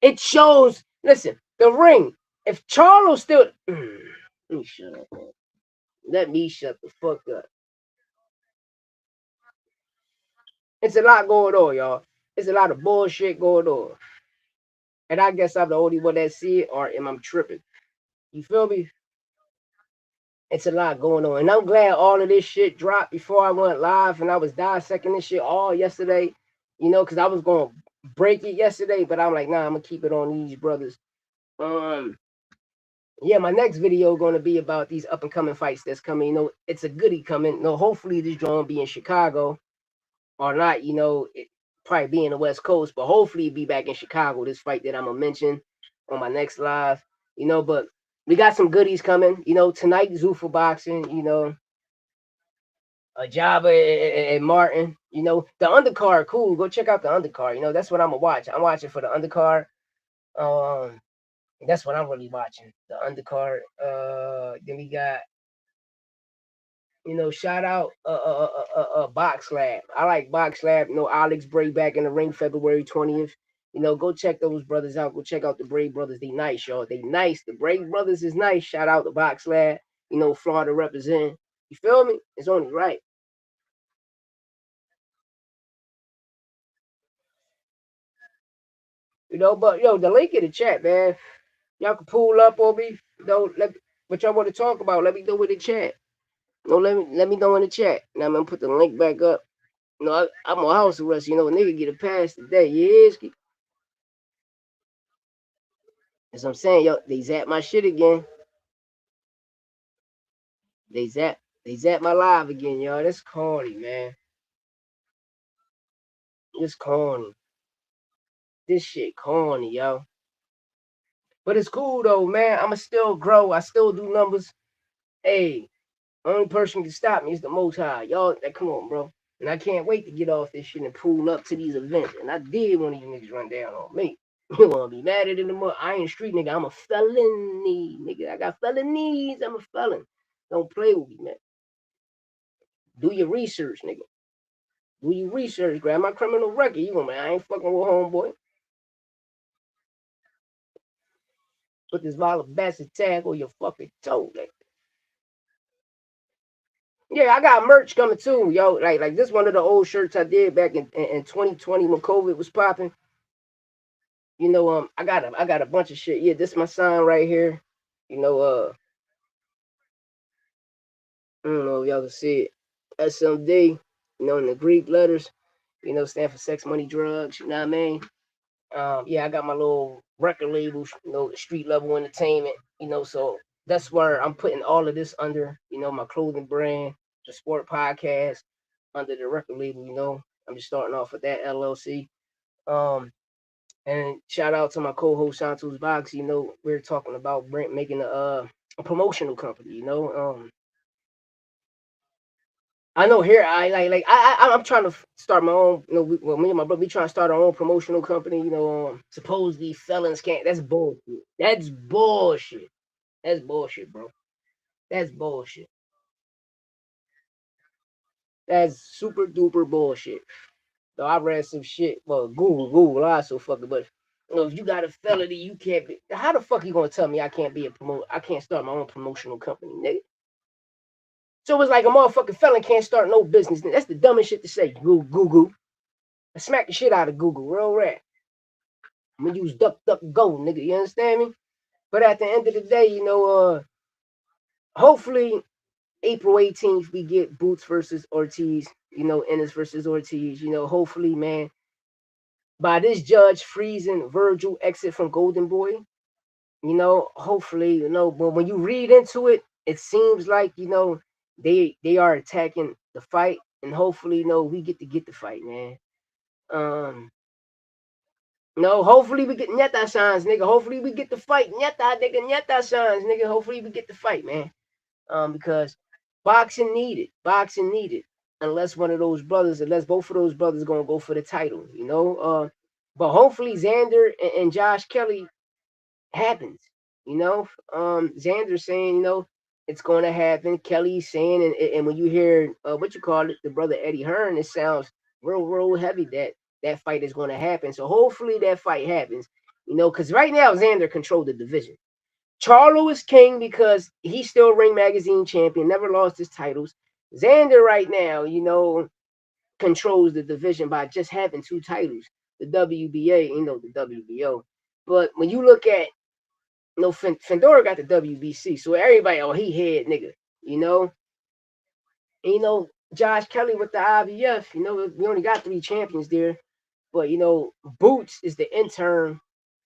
It shows. Listen, the ring. If Charlo still, let me shut up, man. Let me shut the fuck up. It's a lot going on, y'all. It's a lot of bullshit going on. And I guess I'm the only one that see it, or am I tripping? You feel me? It's a lot going on. And I'm glad all of this shit dropped before I went live and I was dissecting this shit all yesterday, because I was going to break it yesterday, but I'm like, nah, I'm going to keep it on these brothers. Yeah, my next video going to be about these up and coming fights that's coming. It's a goodie coming. Hopefully this joint be in Chicago or not, it probably be in the West Coast, but hopefully be back in Chicago. This fight that I'm gonna mention on my next live, but we got some goodies coming. Tonight Zuffa boxing. A Java and Martin. The undercard, cool. Go check out the undercard. That's what I'm gonna watch. I'm watching for the undercard. That's what I'm really watching. The undercard. Then we got shout out Box Lab. I like Box Lab. Alex Bray back in the ring February 20th. Go check those brothers out. Go check out the Bray brothers. They nice, y'all. They nice. The Bray brothers is nice. Shout out to Box Lab. Florida represent. You feel me? It's only right. But yo, the link in the chat, man. Y'all can pull up on me. Let what y'all want to talk about. Let me know in the chat. Let me know in the chat. Now I'm gonna put the link back up. I'm on house arrest. A nigga get a pass today. Yes. As I'm saying, yo, they zap my shit again. They zap my live again, y'all. That's corny, man. It's corny. This shit corny, yo. But it's cool though, man. I'ma still grow. I still do numbers. Hey, only person can stop me is the Most High. Y'all, come on, bro. And I can't wait to get off this shit and pull up to these events. And I did one of you niggas run down on me. You wanna be mad at it in the mud? I ain't street nigga. I'm a felony, nigga. I got felonies. I'm a felon. Don't play with me, man. Do your research, nigga. Do your research. Grab my criminal record. You gonna, man, I ain't fucking with homeboy. Put this violent bastard tag on your fucking toe, nigga. Yeah, I got merch coming too, yo. Like this one of the old shirts I did back in 2020 when COVID was popping. I got a bunch of shit. Yeah, this my sign right here. You know, I don't know if y'all can see it. SMD, in the Greek letters, stand for sex, money, drugs. You know what I mean? Yeah, I got my little record label, street level entertainment. So that's where I'm putting all of this under. My clothing brand, the sport podcast, under the record label. I'm just starting off with that LLC. Um, and shout out to my co-host Santos Box. We're talking about making a promotional company. I know here I'm trying to start my own. Me and my brother we trying to start our own promotional company. Supposedly felons can't. That's bullshit. That's bullshit. That's bullshit, bro. That's bullshit. That's super duper bullshit. So I read some shit. Well, Google, I so fucking. But if you got a felony, you can't be. How the fuck you gonna tell me I can't be a promote? I can't start my own promotional company, nigga. So it's like a motherfucking felon can't start no business. That's the dumbest shit to say. Google. I smack the shit out of Google, real rat. I'm gonna use duck, duck, go, nigga. You understand me? But at the end of the day, hopefully April 18th we get Boots versus Ortiz. Ennis versus Ortiz. Hopefully, man, by this judge freezing Virgil exit from Golden Boy. Hopefully, but when you read into it, it seems like they are attacking the fight, and hopefully, we get the fight, man. Um, No, hopefully we get Nyeta signs, nigga. Hopefully we get the fight. Nyeta, nigga. Nyeta signs, nigga. Hopefully we get the fight, man. Because boxing needed. Boxing needed. Unless both of those brothers gonna go for the title. But hopefully Xander and Josh Kelly happens. Xander saying, it's gonna happen. Kelly saying, and when you hear what you call it, the brother Eddie Hearn, it sounds real heavy that fight is gonna happen. So hopefully that fight happens. Because right now Xander controlled the division. Charlo is king because he's still Ring Magazine champion, never lost his titles. Xander right now, controls the division by just having two titles, the WBA, the WBO. But when you look at Fedora got the WBC, so everybody, oh, he head nigga, you know. And, Josh Kelly with the IBF, we only got 3 champions there, but Boots is the intern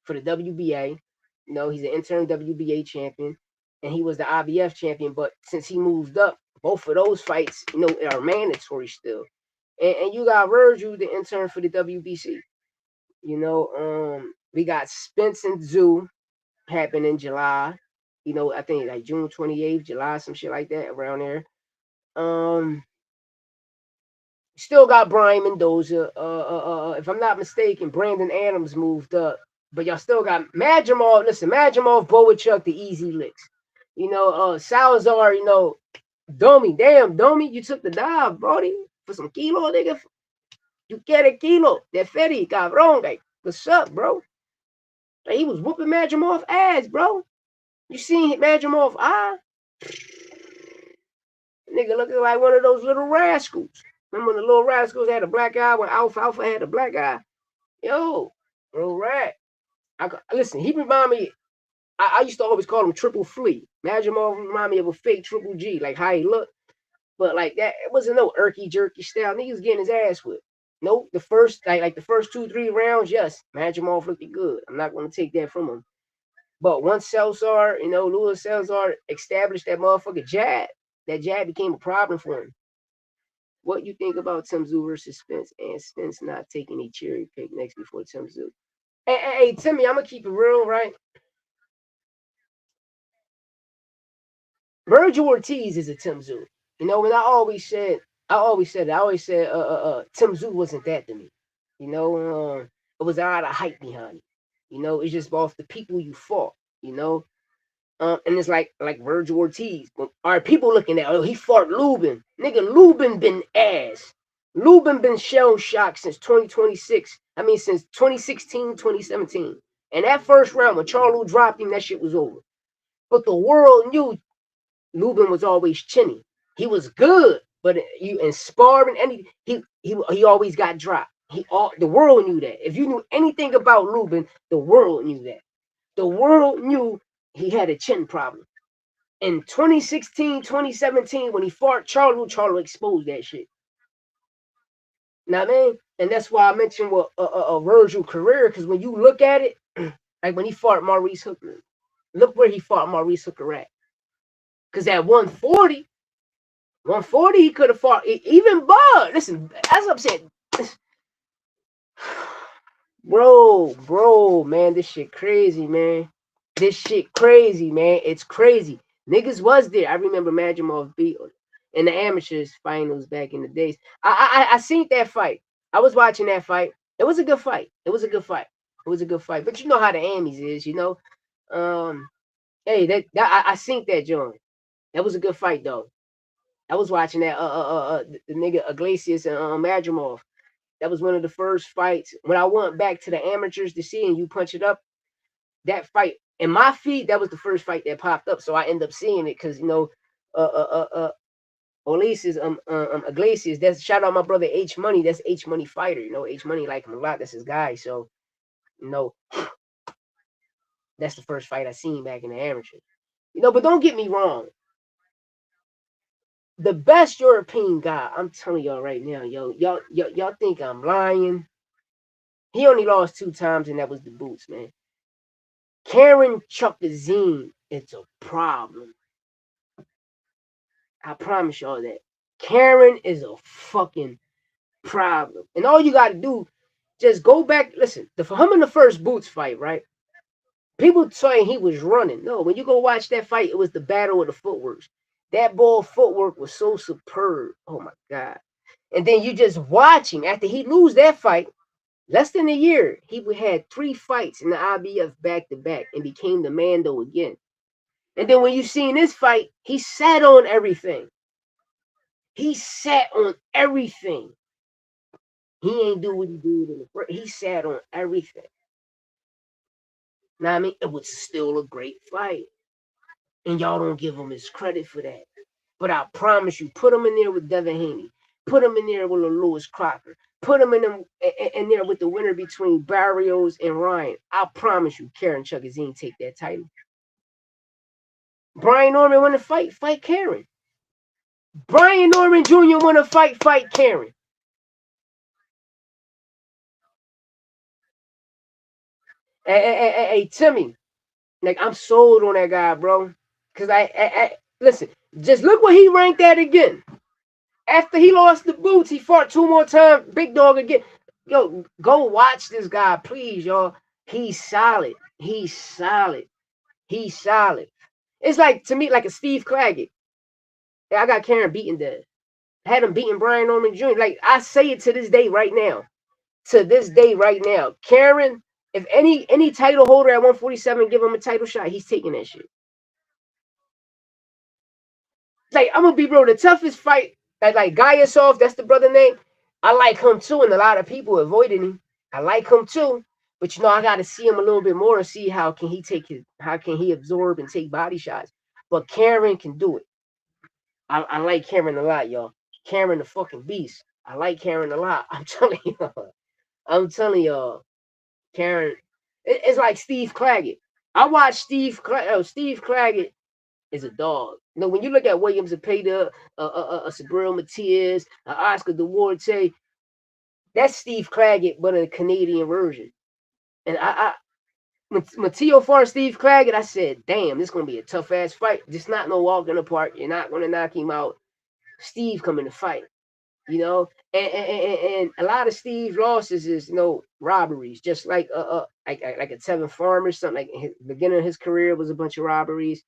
for the WBA. He's an intern WBA champion, and he was the IBF champion. But since he moved up, both of those fights, are mandatory still. And you got Virgil, the intern for the WBC. We got Spence and Zoo happen in July. I think like June 28th, July, some shit like that around there. Um, Still got Brian Mendoza. If I'm not mistaken, Brandon Adams moved up. But y'all still got Madrimov. Listen, Madrimov, Boachuk, the easy licks. Salazar, Domi. Damn, Domi, you took the dive, brody. For some kilo, nigga. You get a kilo. De Ferry, cabrón. Like, what's up, bro? Like, he was whooping Madrimov ass, bro. You seen Madrimov eye? Nigga looking like one of those little rascals. Remember when the little rascals had a black eye when Alfalfa had a black eye? Yo, real rat. Listen, he remind me. I used to always call him Triple Flea. Madrimov remind me of a fake Triple G, like how he looked. But like that, it wasn't no irky jerky style. Niggas getting his ass whipped. Nope, the first like the first 2-3 rounds, yes, Madrimov looked good. I'm not gonna take that from him. But once Salazar, Luis Salazar established that motherfucker jab, that jab became a problem for him. What you think about Tim Tszyu versus Spence, and Spence not taking a cherry pick next before Tim Tszyu? Hey, Timmy, I'm gonna keep it real, right? Virgil Ortiz is a Tim Tszyu. And I always said Tim Tszyu wasn't that to me. It was a lot of hype behind it. It's just off the people you fought. And it's like Virgil Ortiz. Are people looking at, he fought Lubin. Nigga, Lubin been ass. Lubin been shell shocked since 2026. I mean, since 2016, 2017. And that first round, when Charlo dropped him, that shit was over. But the world knew Lubin was always chinny. He was good, but you in sparring, and he always got dropped. The world knew that. If you knew anything about Lubin, the world knew that. The world knew he had a chin problem. In 2016, 2017, when he fought Charlo exposed that shit. Know what I mean? And that's why I mentioned what a Virgil career, because when you look at it, like when he fought Maurice Hooker, look where he fought Maurice Hooker at. Because at 140, he could have fought even Bud. Listen, as I'm saying, bro, man, this shit crazy, man. This shit crazy, man. It's crazy. Niggas was there. I remember Majimov beat in the amateurs finals back in the days. I seen that fight. I was watching that fight. It was a good fight. It was a good fight. It was a good fight. But you know how the Amis is, you know. Hey, I seen that joint. That was a good fight though. I was watching that the nigga Iglesias and Majimov. That was one of the first fights when I went back to the amateurs to see and you punch it up. That fight in my feed, that was the first fight that popped up. So I end up seeing it because you know, Iglesias. That's shout out my brother H Money. That's H Money fighter. You know, H Money like him a lot. That's his guy. So you know, that's the first fight I seen back in the amateur. You know, but don't get me wrong. The best European guy, I'm telling y'all right now, y'all think I'm lying. He only lost 2 times, and that was the boots, man. Karen Chuckazine, it's a problem. I promise y'all that. Karen is a fucking problem. And all you got to do, just go back. Listen, for him in the first boots fight, right? People saying he was running. No, when you go watch that fight, it was the battle of the footworks. That ball footwork was so superb. Oh my God. And then you just watching after he lose that fight, less than a year, he had 3 fights in the IBF back to back and became the Mando again. And then when you seen this fight, he sat on everything. He sat on everything. He ain't do what he did in the first. He sat on everything. Now I mean, it was still a great fight, and y'all don't give him his credit for that. But I promise you, put him in there with Devin Haney, put him in there with Lewis Crocker, put him in there with the winner between Barrios and Ryan. I promise you, Karen Chuckazine take that title. Brian Norman won a fight Karen. Brian Norman Jr. won a fight Karen. Hey, Timmy, like I'm sold on that guy, bro. Cause I listen, just look what he ranked at again. After he lost the boots, he fought 2 more times. Big dog again. Yo, go watch this guy, please, y'all. He's solid. He's solid. He's solid. It's like to me like a Steve Claggett. I got Karen beating dead. Had him beating Brian Norman Jr. Like I say it to this day right now. To this day right now. Karen, if any title holder at 147 give him a title shot, he's taking that shit. Like I'm gonna be real, the toughest fight like Gaiasov, that's the brother name. I like him too, and a lot of people avoided him. I like him too, but you know I got to see him a little bit more and see how can he absorb and take body shots. But Karen can do it. I like Karen a lot, y'all. Karen the fucking beast. I like Karen a lot. I'm telling y'all. I'm telling y'all. Karen, it's like Steve Claggett. I watched Steve Claggett is a dog. You know, when you look at Williams Zepeda, Sabril Matias, Oscar Duarte, that's Steve Claggett, but a Canadian version. And Matteo fought Steve Claggett, I said, damn, this is going to be a tough ass fight. Just not no walk in the park. You're not going to knock him out. Steve coming to fight, you know? And a lot of Steve's losses is, you know, robberies, just like a Tevin Farmer, something like the beginning of his career was a bunch of robberies.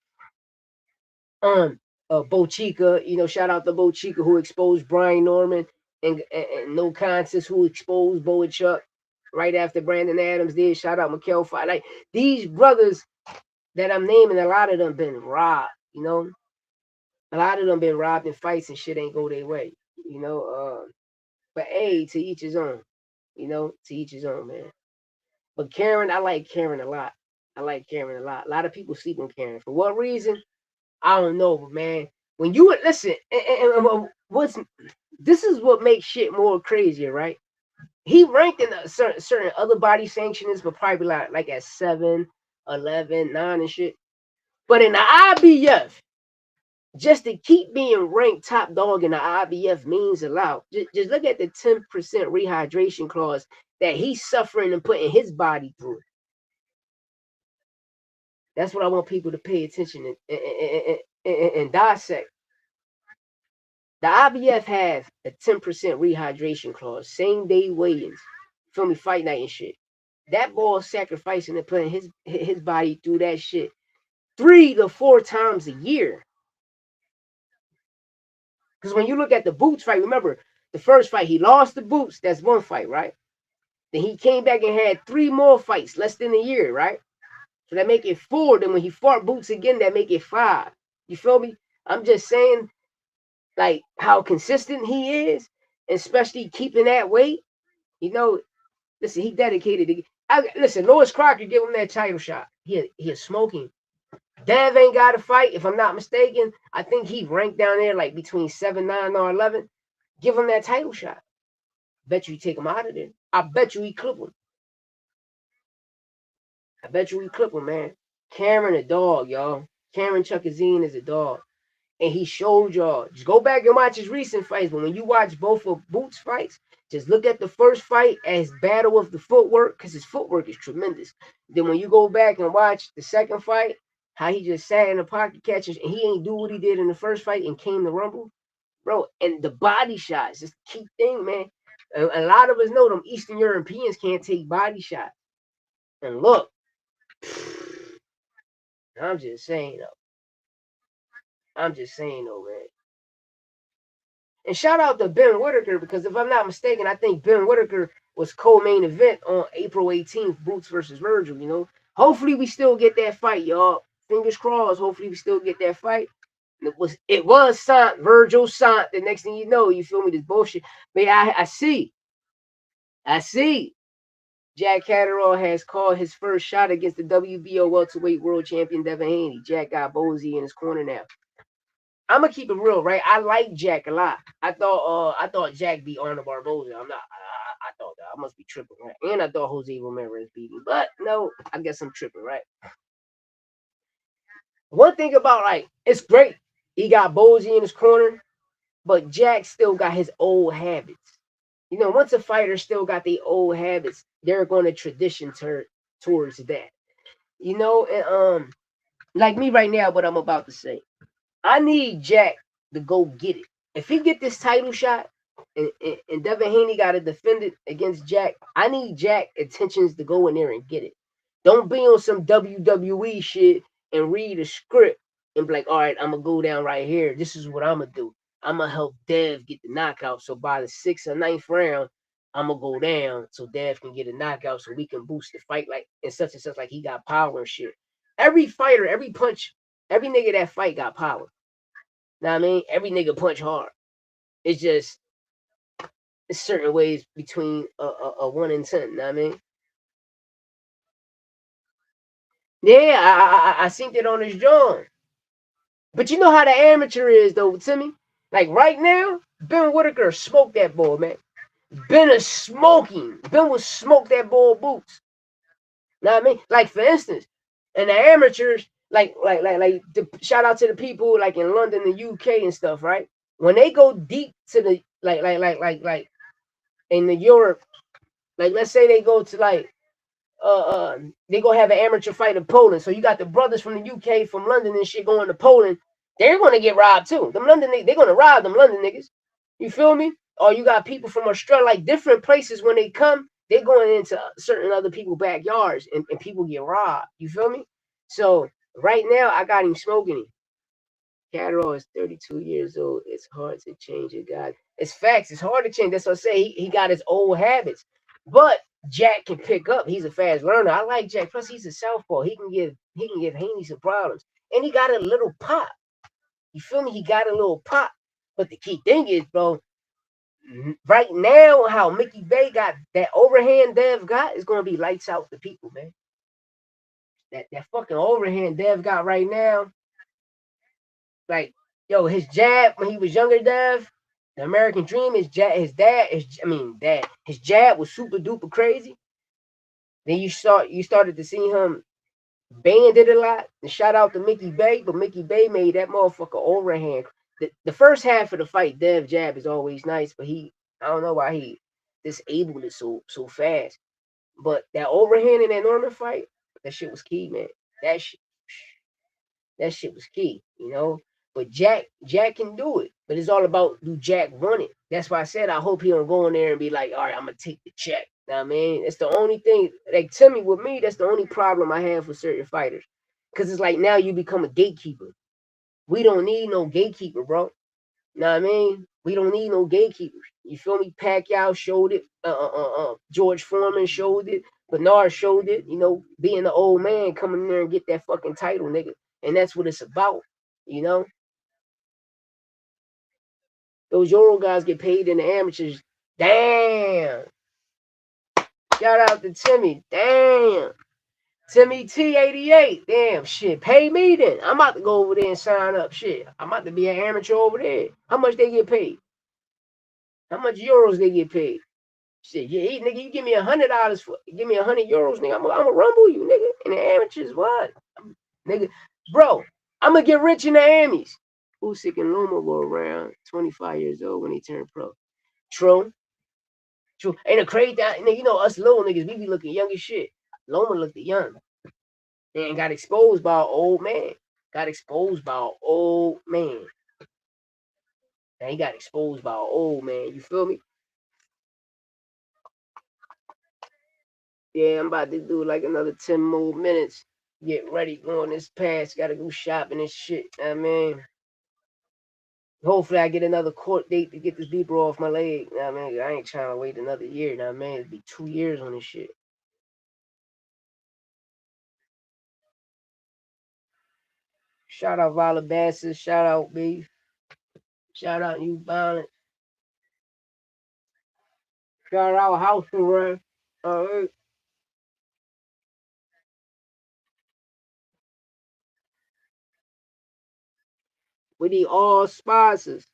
Bo Chica, you know, shout out to Bo Chica who exposed Brian Norman and No Contest who exposed Bo and Chuck right after Brandon Adams did. Shout out Mikhail Fight. Like these brothers that I'm naming, a lot of them been robbed, you know. A lot of them been robbed in fights and shit ain't go their way, you know. But hey, to each his own, you know, to each his own, man. But Karen, I like Karen a lot. I like Karen a lot. A lot of people sleep on Karen. For what reason? I don't know, but man, when you listen, what's this is what makes shit more crazier, right? He ranked in a certain other body sanctioners, but probably like at 7, 11, 9 and shit. But in the IBF, just to keep being ranked top dog in the IBF means a lot. Just look at the 10% rehydration clause that he's suffering and putting his body through. That's what I want people to pay attention and dissect. The IBF has a 10% rehydration clause, same day weigh-ins, feel me, fight night and shit. That boy sacrificing and putting his body through that shit 3 to 4 times a year. Because when you look at the Boots fight, remember the first fight he lost the Boots. That's one fight, right? Then he came back and had 3 more fights less than a year, right? So that make it 4. Then when he fought Boots again, that make it 5. You feel me? I'm just saying, like how consistent he is, especially keeping that weight. You know, listen, he dedicated. Listen, Lewis Crocker give him that title shot. He is smoking. Dev ain't got to fight, if I'm not mistaken. I think he ranked down there like between 7, 9, or 11. Give him that title shot. Bet you he take him out of there. I bet you he clip him. I bet you he clip him, man. Cameron a dog, y'all. Cameron Chuckazine is a dog. And he showed y'all. Just go back and watch his recent fights. But when you watch both of Boots' fights, just look at the first fight as battle of the footwork, because his footwork is tremendous. Then when you go back and watch the second fight, how he just sat in the pocket catches and he ain't do what he did in the first fight and came to rumble. Bro, and the body shots, this key thing, man. A lot of us know them Eastern Europeans can't take body shots. And look, I'm just saying, though. I'm just saying, though, man. And shout out to Ben Whitaker, because if I'm not mistaken, I think Ben Whitaker was co-main event on April 18th, Boots versus Virgil, you know. Hopefully we still get that fight, y'all. Fingers crossed, hopefully we still get that fight. It was Sant, Virgil Sant. The next thing you know, you feel me, this bullshit. But yeah, I see. Jack Catterall has called his first shot against the WBO welterweight world champion Devin Haney. Jack got Bozy in his corner now. I'm gonna keep it real, right? I like Jack a lot. I thought Jack beat Arnold Barboza. I thought that I must be tripping, right? And I thought Jose Ramirez beat him, but no, I guess I'm tripping, right? One thing about like it's great, he got Bozy in his corner, but Jack still got his old habits. You know, once a fighter still got the old habits, they're going to tradition towards that. You know, and like me right now, what I'm about to say. I need Jack to go get it. If he get this title shot and Devin Haney got to defend it against Jack, I need Jack intentions to go in there and get it. Don't be on some WWE shit and read a script and be like, all right, I'm going to go down right here. This is what I'm going to do. I'm going to help Dev get the knockout. So by the 6th or 9th round, I'm going to go down so Dev can get a knockout so we can boost the fight like and such, like he got power and shit. Every fighter, every punch, every nigga that fight got power. Know what I mean? Every nigga punch hard. It's just it's certain ways between a 1 and 10. Know what I mean? Yeah, I seen it on his jaw. But you know how the amateur is though, Timmy? Like right now, Ben Whitaker smoked that ball, man. Ben is smoking. Ben will smoke that ball Boots. Know what I mean? Like for instance, and the amateurs, like shout out to the people like in London, the UK and stuff, right? When they go deep to the like in the Europe, like let's say they go to like they go have an amateur fight in Poland. So you got the brothers from the UK, from London and shit going to Poland. They're gonna get robbed too. Them London they're gonna rob them London niggas. You feel me? Or you got people from Australia, like different places when they come, they're going into certain other people's backyards and people get robbed. You feel me? So right now I got him smoking him. Catterall is 32 years old. It's hard to change it, guys. It's facts. It's hard to change. That's what I say. He got his old habits. But Jack can pick up. He's a fast learner. I like Jack. Plus, he's a southpaw. He can give Haney some problems. And he got a little pop. You feel me? He got a little pop. But the key thing is, bro, right now, how Mickey Bay got that overhand Dev got is gonna be lights out to people, man. That fucking overhand Dev got right now. Like, yo, his jab when he was younger, Dev, The American Dream, his dad, his jab was super duper crazy. Then you started to see him band it a lot. And shout out to Mickey Bay, but Mickey Bay made that motherfucker overhand. The first half of the fight, Dev jab is always nice, but I don't know why he disabled it so fast. But that overhand in that Norman fight, that shit was key, man. That shit that shit was key, you know. But Jack can do it. But it's all about, do Jack run it? That's why I said I hope he don't go in there and be like, all right, I'm gonna take the check. You know what I mean? It's the only thing, like, tell me, with me, that's the only problem I have with certain fighters. Cause it's like, now you become a gatekeeper. We don't need no gatekeeper, bro. You know what I mean? We don't need no gatekeepers. You feel me? Pacquiao showed it. George Foreman showed it. Bernard showed it. You know, being the old man, coming in there and get that fucking title, nigga. And that's what it's about. You know, those Euro guys get paid in the amateurs. Damn. Shout out to Timmy. Damn. Timmy T88. Damn, shit. Pay me then. I'm about to go over there and sign up. Shit. I'm about to be an amateur over there. How much they get paid? How much euros they get paid? Shit, yeah, nigga, you give me $100 for, give me 100 euros, nigga. I'm gonna rumble you, nigga. And the amateurs, what? Nigga, bro, I'm gonna get rich in the Amis. Usyk and Loma were around 25 years old when they turned pro. True. Ain't a crazy that, you know, us little niggas, we be looking young as shit. Loma looked young. And got exposed by an old man. Got exposed by an old man. And he got exposed by an old man. You feel me? Yeah, I'm about to do like another 10 more minutes. Get ready, going this pass. Gotta go shopping and shit. I mean, hopefully I get another court date to get this beeper off my leg. I mean, I ain't trying to wait another year. I mean, it'd be 2 years on this shit. Shout out Viola Bassett. Shout out Beef. Shout out you Violent. Shout out House Arrest. Alright. We need all sponsors.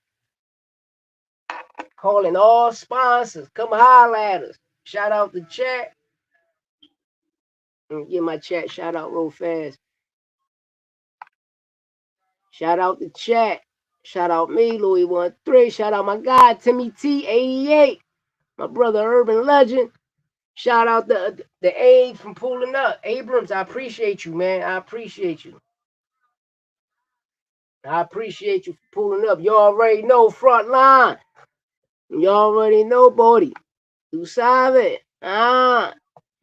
Calling all sponsors. Come holler at us. Shout out the chat. And get my chat shout out real fast. Shout out the chat. Shout out me, Louis 13. Shout out my guy, Timmy T88. My brother, Urban Legend. Shout out the Abe from pulling up. Abrams, I appreciate you, man. I appreciate you. I appreciate you for pulling up. You already know, front line. You already know, Bodie. You sabe. Ah.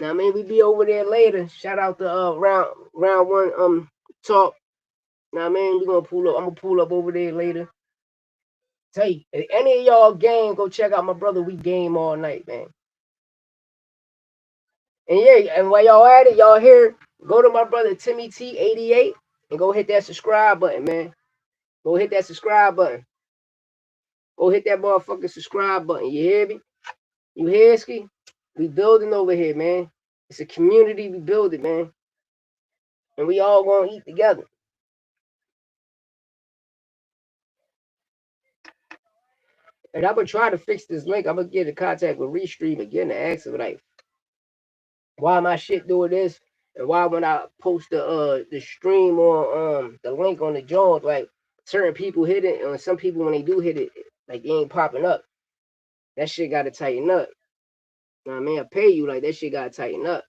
Now, maybe be over there later. Shout out to round one talk. Now, man, we gonna pull up. I'm gonna pull up over there later. Tell you, if any of y'all game, go check out my brother. We game all night, man. And yeah, and while y'all at it, y'all here, go to my brother Timmy T88 and go hit that subscribe button, man. Go hit that subscribe button. Go hit that motherfucking subscribe button. You hear me? You hear ski? We building over here, man. It's a community we building, man. And we all gonna eat together. And I'm gonna try to fix this link. I'm gonna get in contact with Restream again to ask him, like, why my shit doing this, and why when I post the stream on the link on the Jones, like, certain people hit it, and some people when they do hit it, like, they ain't popping up. That shit gotta tighten up. You know what I mean? I pay you, like, that shit gotta tighten up.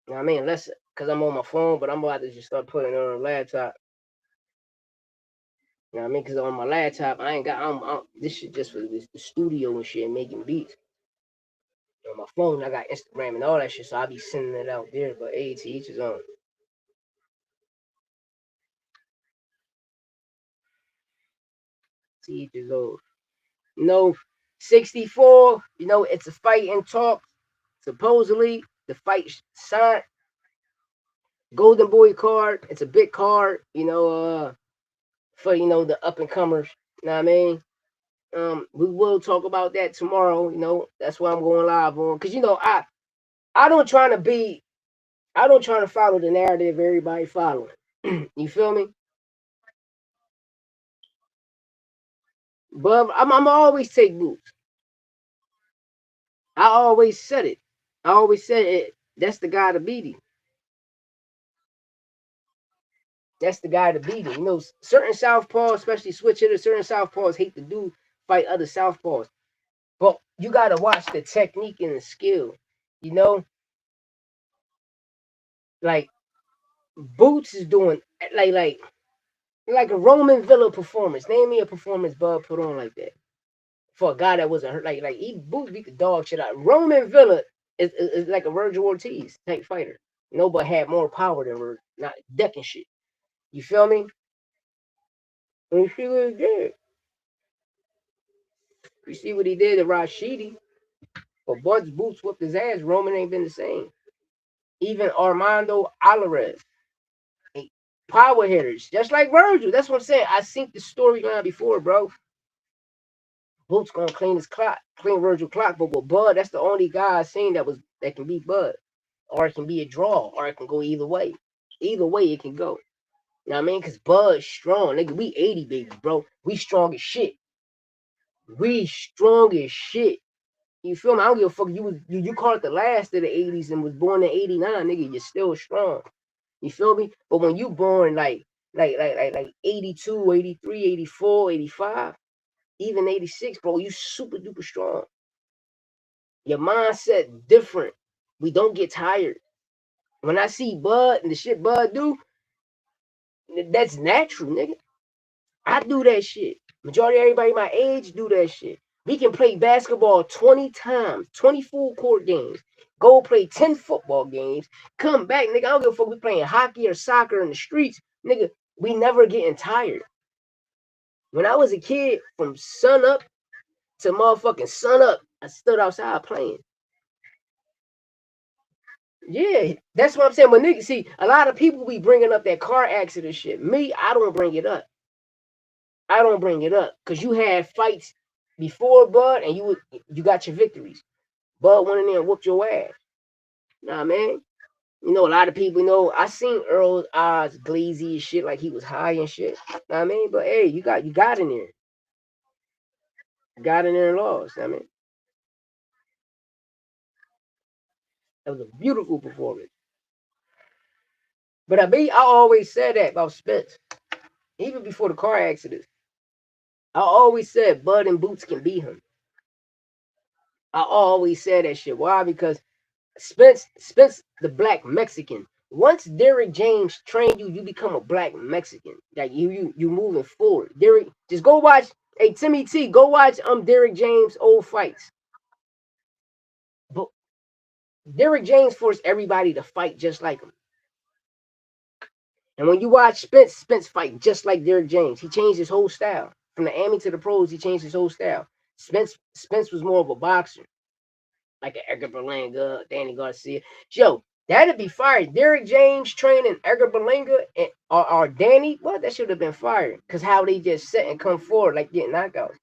You know what I mean? Unless, cause I'm on my phone, but I'm about to just start putting it on a laptop. You know what I mean? Cause on my laptop, I ain't got. This shit just for the studio and shit, making beats. On my phone, I got Instagram and all that shit, so I be sending it out there. But hey, to each his own. To each his own. You know, 64. You know, it's a fight in talk. Supposedly, the fight signed. Golden Boy card. It's a big card. You know, for the up and comers. You know what I mean? We will talk about that tomorrow. You know, that's why I'm going live on. Cause I don't try to follow the narrative everybody following. You feel me? But I'm always take Boots. I always said it. I always said it. That's the guy to beat him. That's the guy to beat him. You know, certain southpaws, especially switch hitters, certain southpaws hate to do fight other southpaws. But you gotta watch the technique and the skill. You know, like Boots is doing like like a Roman Villa performance. Name me a performance Bud put on like that for a guy that wasn't hurt. Like he Boots beat the dog shit out. Roman Villa is like a Virgil Ortiz type fighter. Nobody had more power than Virgil, not decking shit. You feel me? And you see what he did. You see what he did to Rashidi. But Bud's Boots whooped his ass. Roman ain't been the same. Even Armando Alvarez. Power hitters, just like Virgil. That's what I'm saying. I seen the storyline before, bro. Boots gonna clean his clock, clean Virgil clock, but with Bud, that's the only guy I seen that can beat Bud, or it can be a draw, or it can go either way. Either way, it can go. You know what I mean? Cause Bud's strong, nigga. We 80 baby, bro. We strong as shit. We strong as shit. You feel me? I don't give a fuck. You caught the last of the 80s and was born in 89, nigga. You're still strong. You feel me? But when you born like 82, 83, 84, 85, even 86, bro, you super duper strong. Your mindset different. We don't get tired. When I see Bud and the shit Bud do, that's natural, nigga. I do that shit. Majority of everybody my age do that shit. We can play basketball 20 times, 20 full court games. Go play 10 football games. Come back, nigga. I don't give a fuck. We playing hockey or soccer in the streets, nigga. We never getting tired. When I was a kid, from sun up to motherfucking sun up, I stood outside playing. Yeah, that's what I'm saying. But nigga, see, a lot of people be bringing up that car accident shit. Me, I don't bring it up. I don't bring it up because you had fights before Bud, and you got your victories. Bud went in there and whooped your ass. Nah, man. You know, a lot of people know. I seen Earl's eyes glazy and shit, like he was high and shit. Nah, I mean, but hey, you got in there, got in there and lost. I mean, that was a beautiful performance. But I always said that about Spence, even before the car accident. I always said Bud and Boots can beat him. I always said that shit. Why? Because Spence, the black Mexican. Once Derrick James trained you, you become a black Mexican. Like you moving forward. Derrick, just go watch. Hey Timmy T, go watch Derrick James old fights. But Derrick James forced everybody to fight just like him. And when you watch Spence fight just like Derrick James. He changed his whole style. From the Army to the pros, he changed his whole style. Spence was more of a boxer, like an Edgar Berlanga, Danny Garcia. Yo, that'd be fired. Derrick James training Edgar Berlanga or Danny, well, that should have been fired. Because how they just sit and come forward like getting knockouts.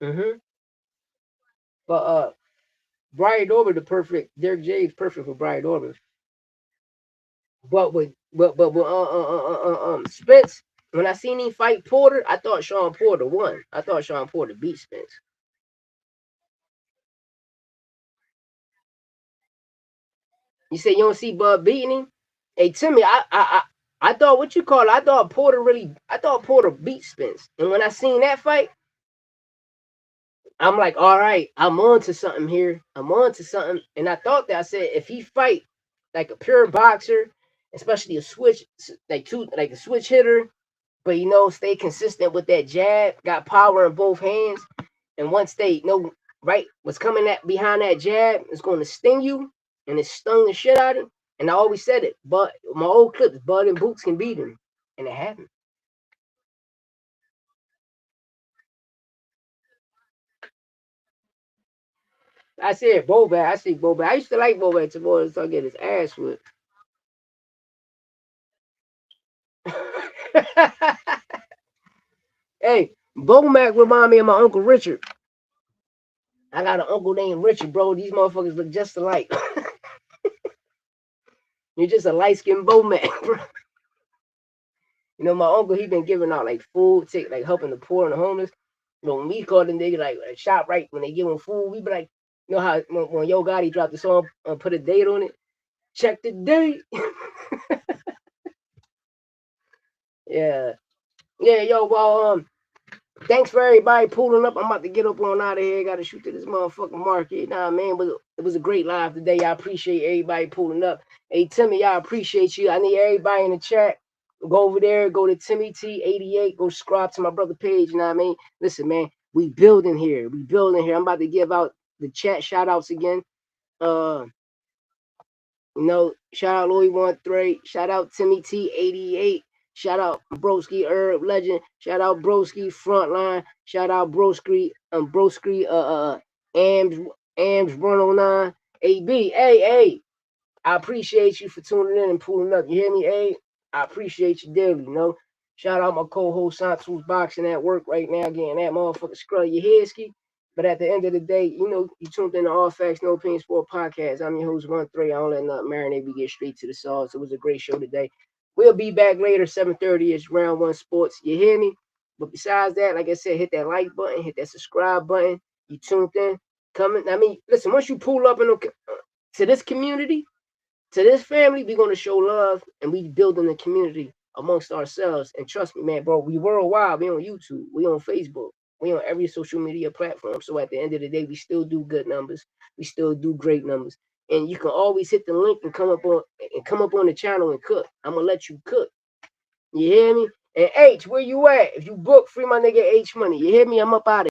Mm-hmm. But Brian Orber, the perfect, Derrick James perfect for Brian Orber. But with Spence, when I seen him fight Porter, I thought Sean Porter won. I thought Sean Porter beat Spence. You say you don't see Bud beating him? Hey Timmy, I thought what you call it, I thought Porter beat Spence. And when I seen that fight, I'm like, all right, I'm on to something here. I'm on to something. And I thought that I said if he fight like a pure boxer, especially a switch like a switch hitter, but stay consistent with that jab, got power in both hands. And once they know right what's coming at behind that jab, it's going to sting you, and it stung the shit out of him. And I always said it, but my old clips, Bud and Boots can beat him, and it happened. I said Bobak. I see Bobak. I used to like Bobak tomorrow, so I get his ass whipped. Hey, Bomac remind me of my uncle Richard. I got an uncle named Richard, bro. These motherfuckers look just alike. You're just a light skinned Bomac, bro. You know, my uncle, he been giving out like food, like helping the poor and the homeless. You know, when we call them, they like a shop right when they give them food, we be like, you know how when Yo Gotti dropped the song, put a date on it, check the date. Yeah, yeah, yo, well, thanks for everybody pulling up. I'm about to get up on out of here. Got to shoot to this motherfucking market. Nah, man, but it was a great live today. I appreciate everybody pulling up. Hey, Timmy, I appreciate you. I need everybody in the chat. Go over there. Go to Timmy T88. Go subscribe to my brother page. You know what I mean? Listen, man, we building here. We building here. I'm about to give out the chat shout outs again. You know, shout out Louis 13. Shout out Timmy T88. Shout out Broski Herb Legend. Shout out Broski Frontline. Shout out Broski Ams 109. AB. Hey. I appreciate you for tuning in and pulling up. You hear me, A? I appreciate you dearly, you know. Shout out my co-host Santu's boxing at work right now, getting that motherfucker scrub your head ski. But at the end of the day, you know, you tuned in to All Facts, No Opinion Sport Podcast. I'm your host, 13. I don't let nothing marinate. We get straight to the sauce. It was a great show today. We'll be back later, 7:30. It's Round 1 Sports. You hear me? But besides that, like I said, hit that like button, hit that subscribe button. You tuned in. Coming. I mean, listen, once you pull up to this community, to this family, we're going to show love and we building a community amongst ourselves. And trust me, man, bro, we worldwide. We on YouTube. We on Facebook. We on every social media platform. So at the end of the day, we still do good numbers. We still do great numbers. And you can always hit the link and come up on the channel and cook. I'm gonna let you cook. You hear me? And H, where you at? If you book, free my nigga H money. You hear me? I'm up out of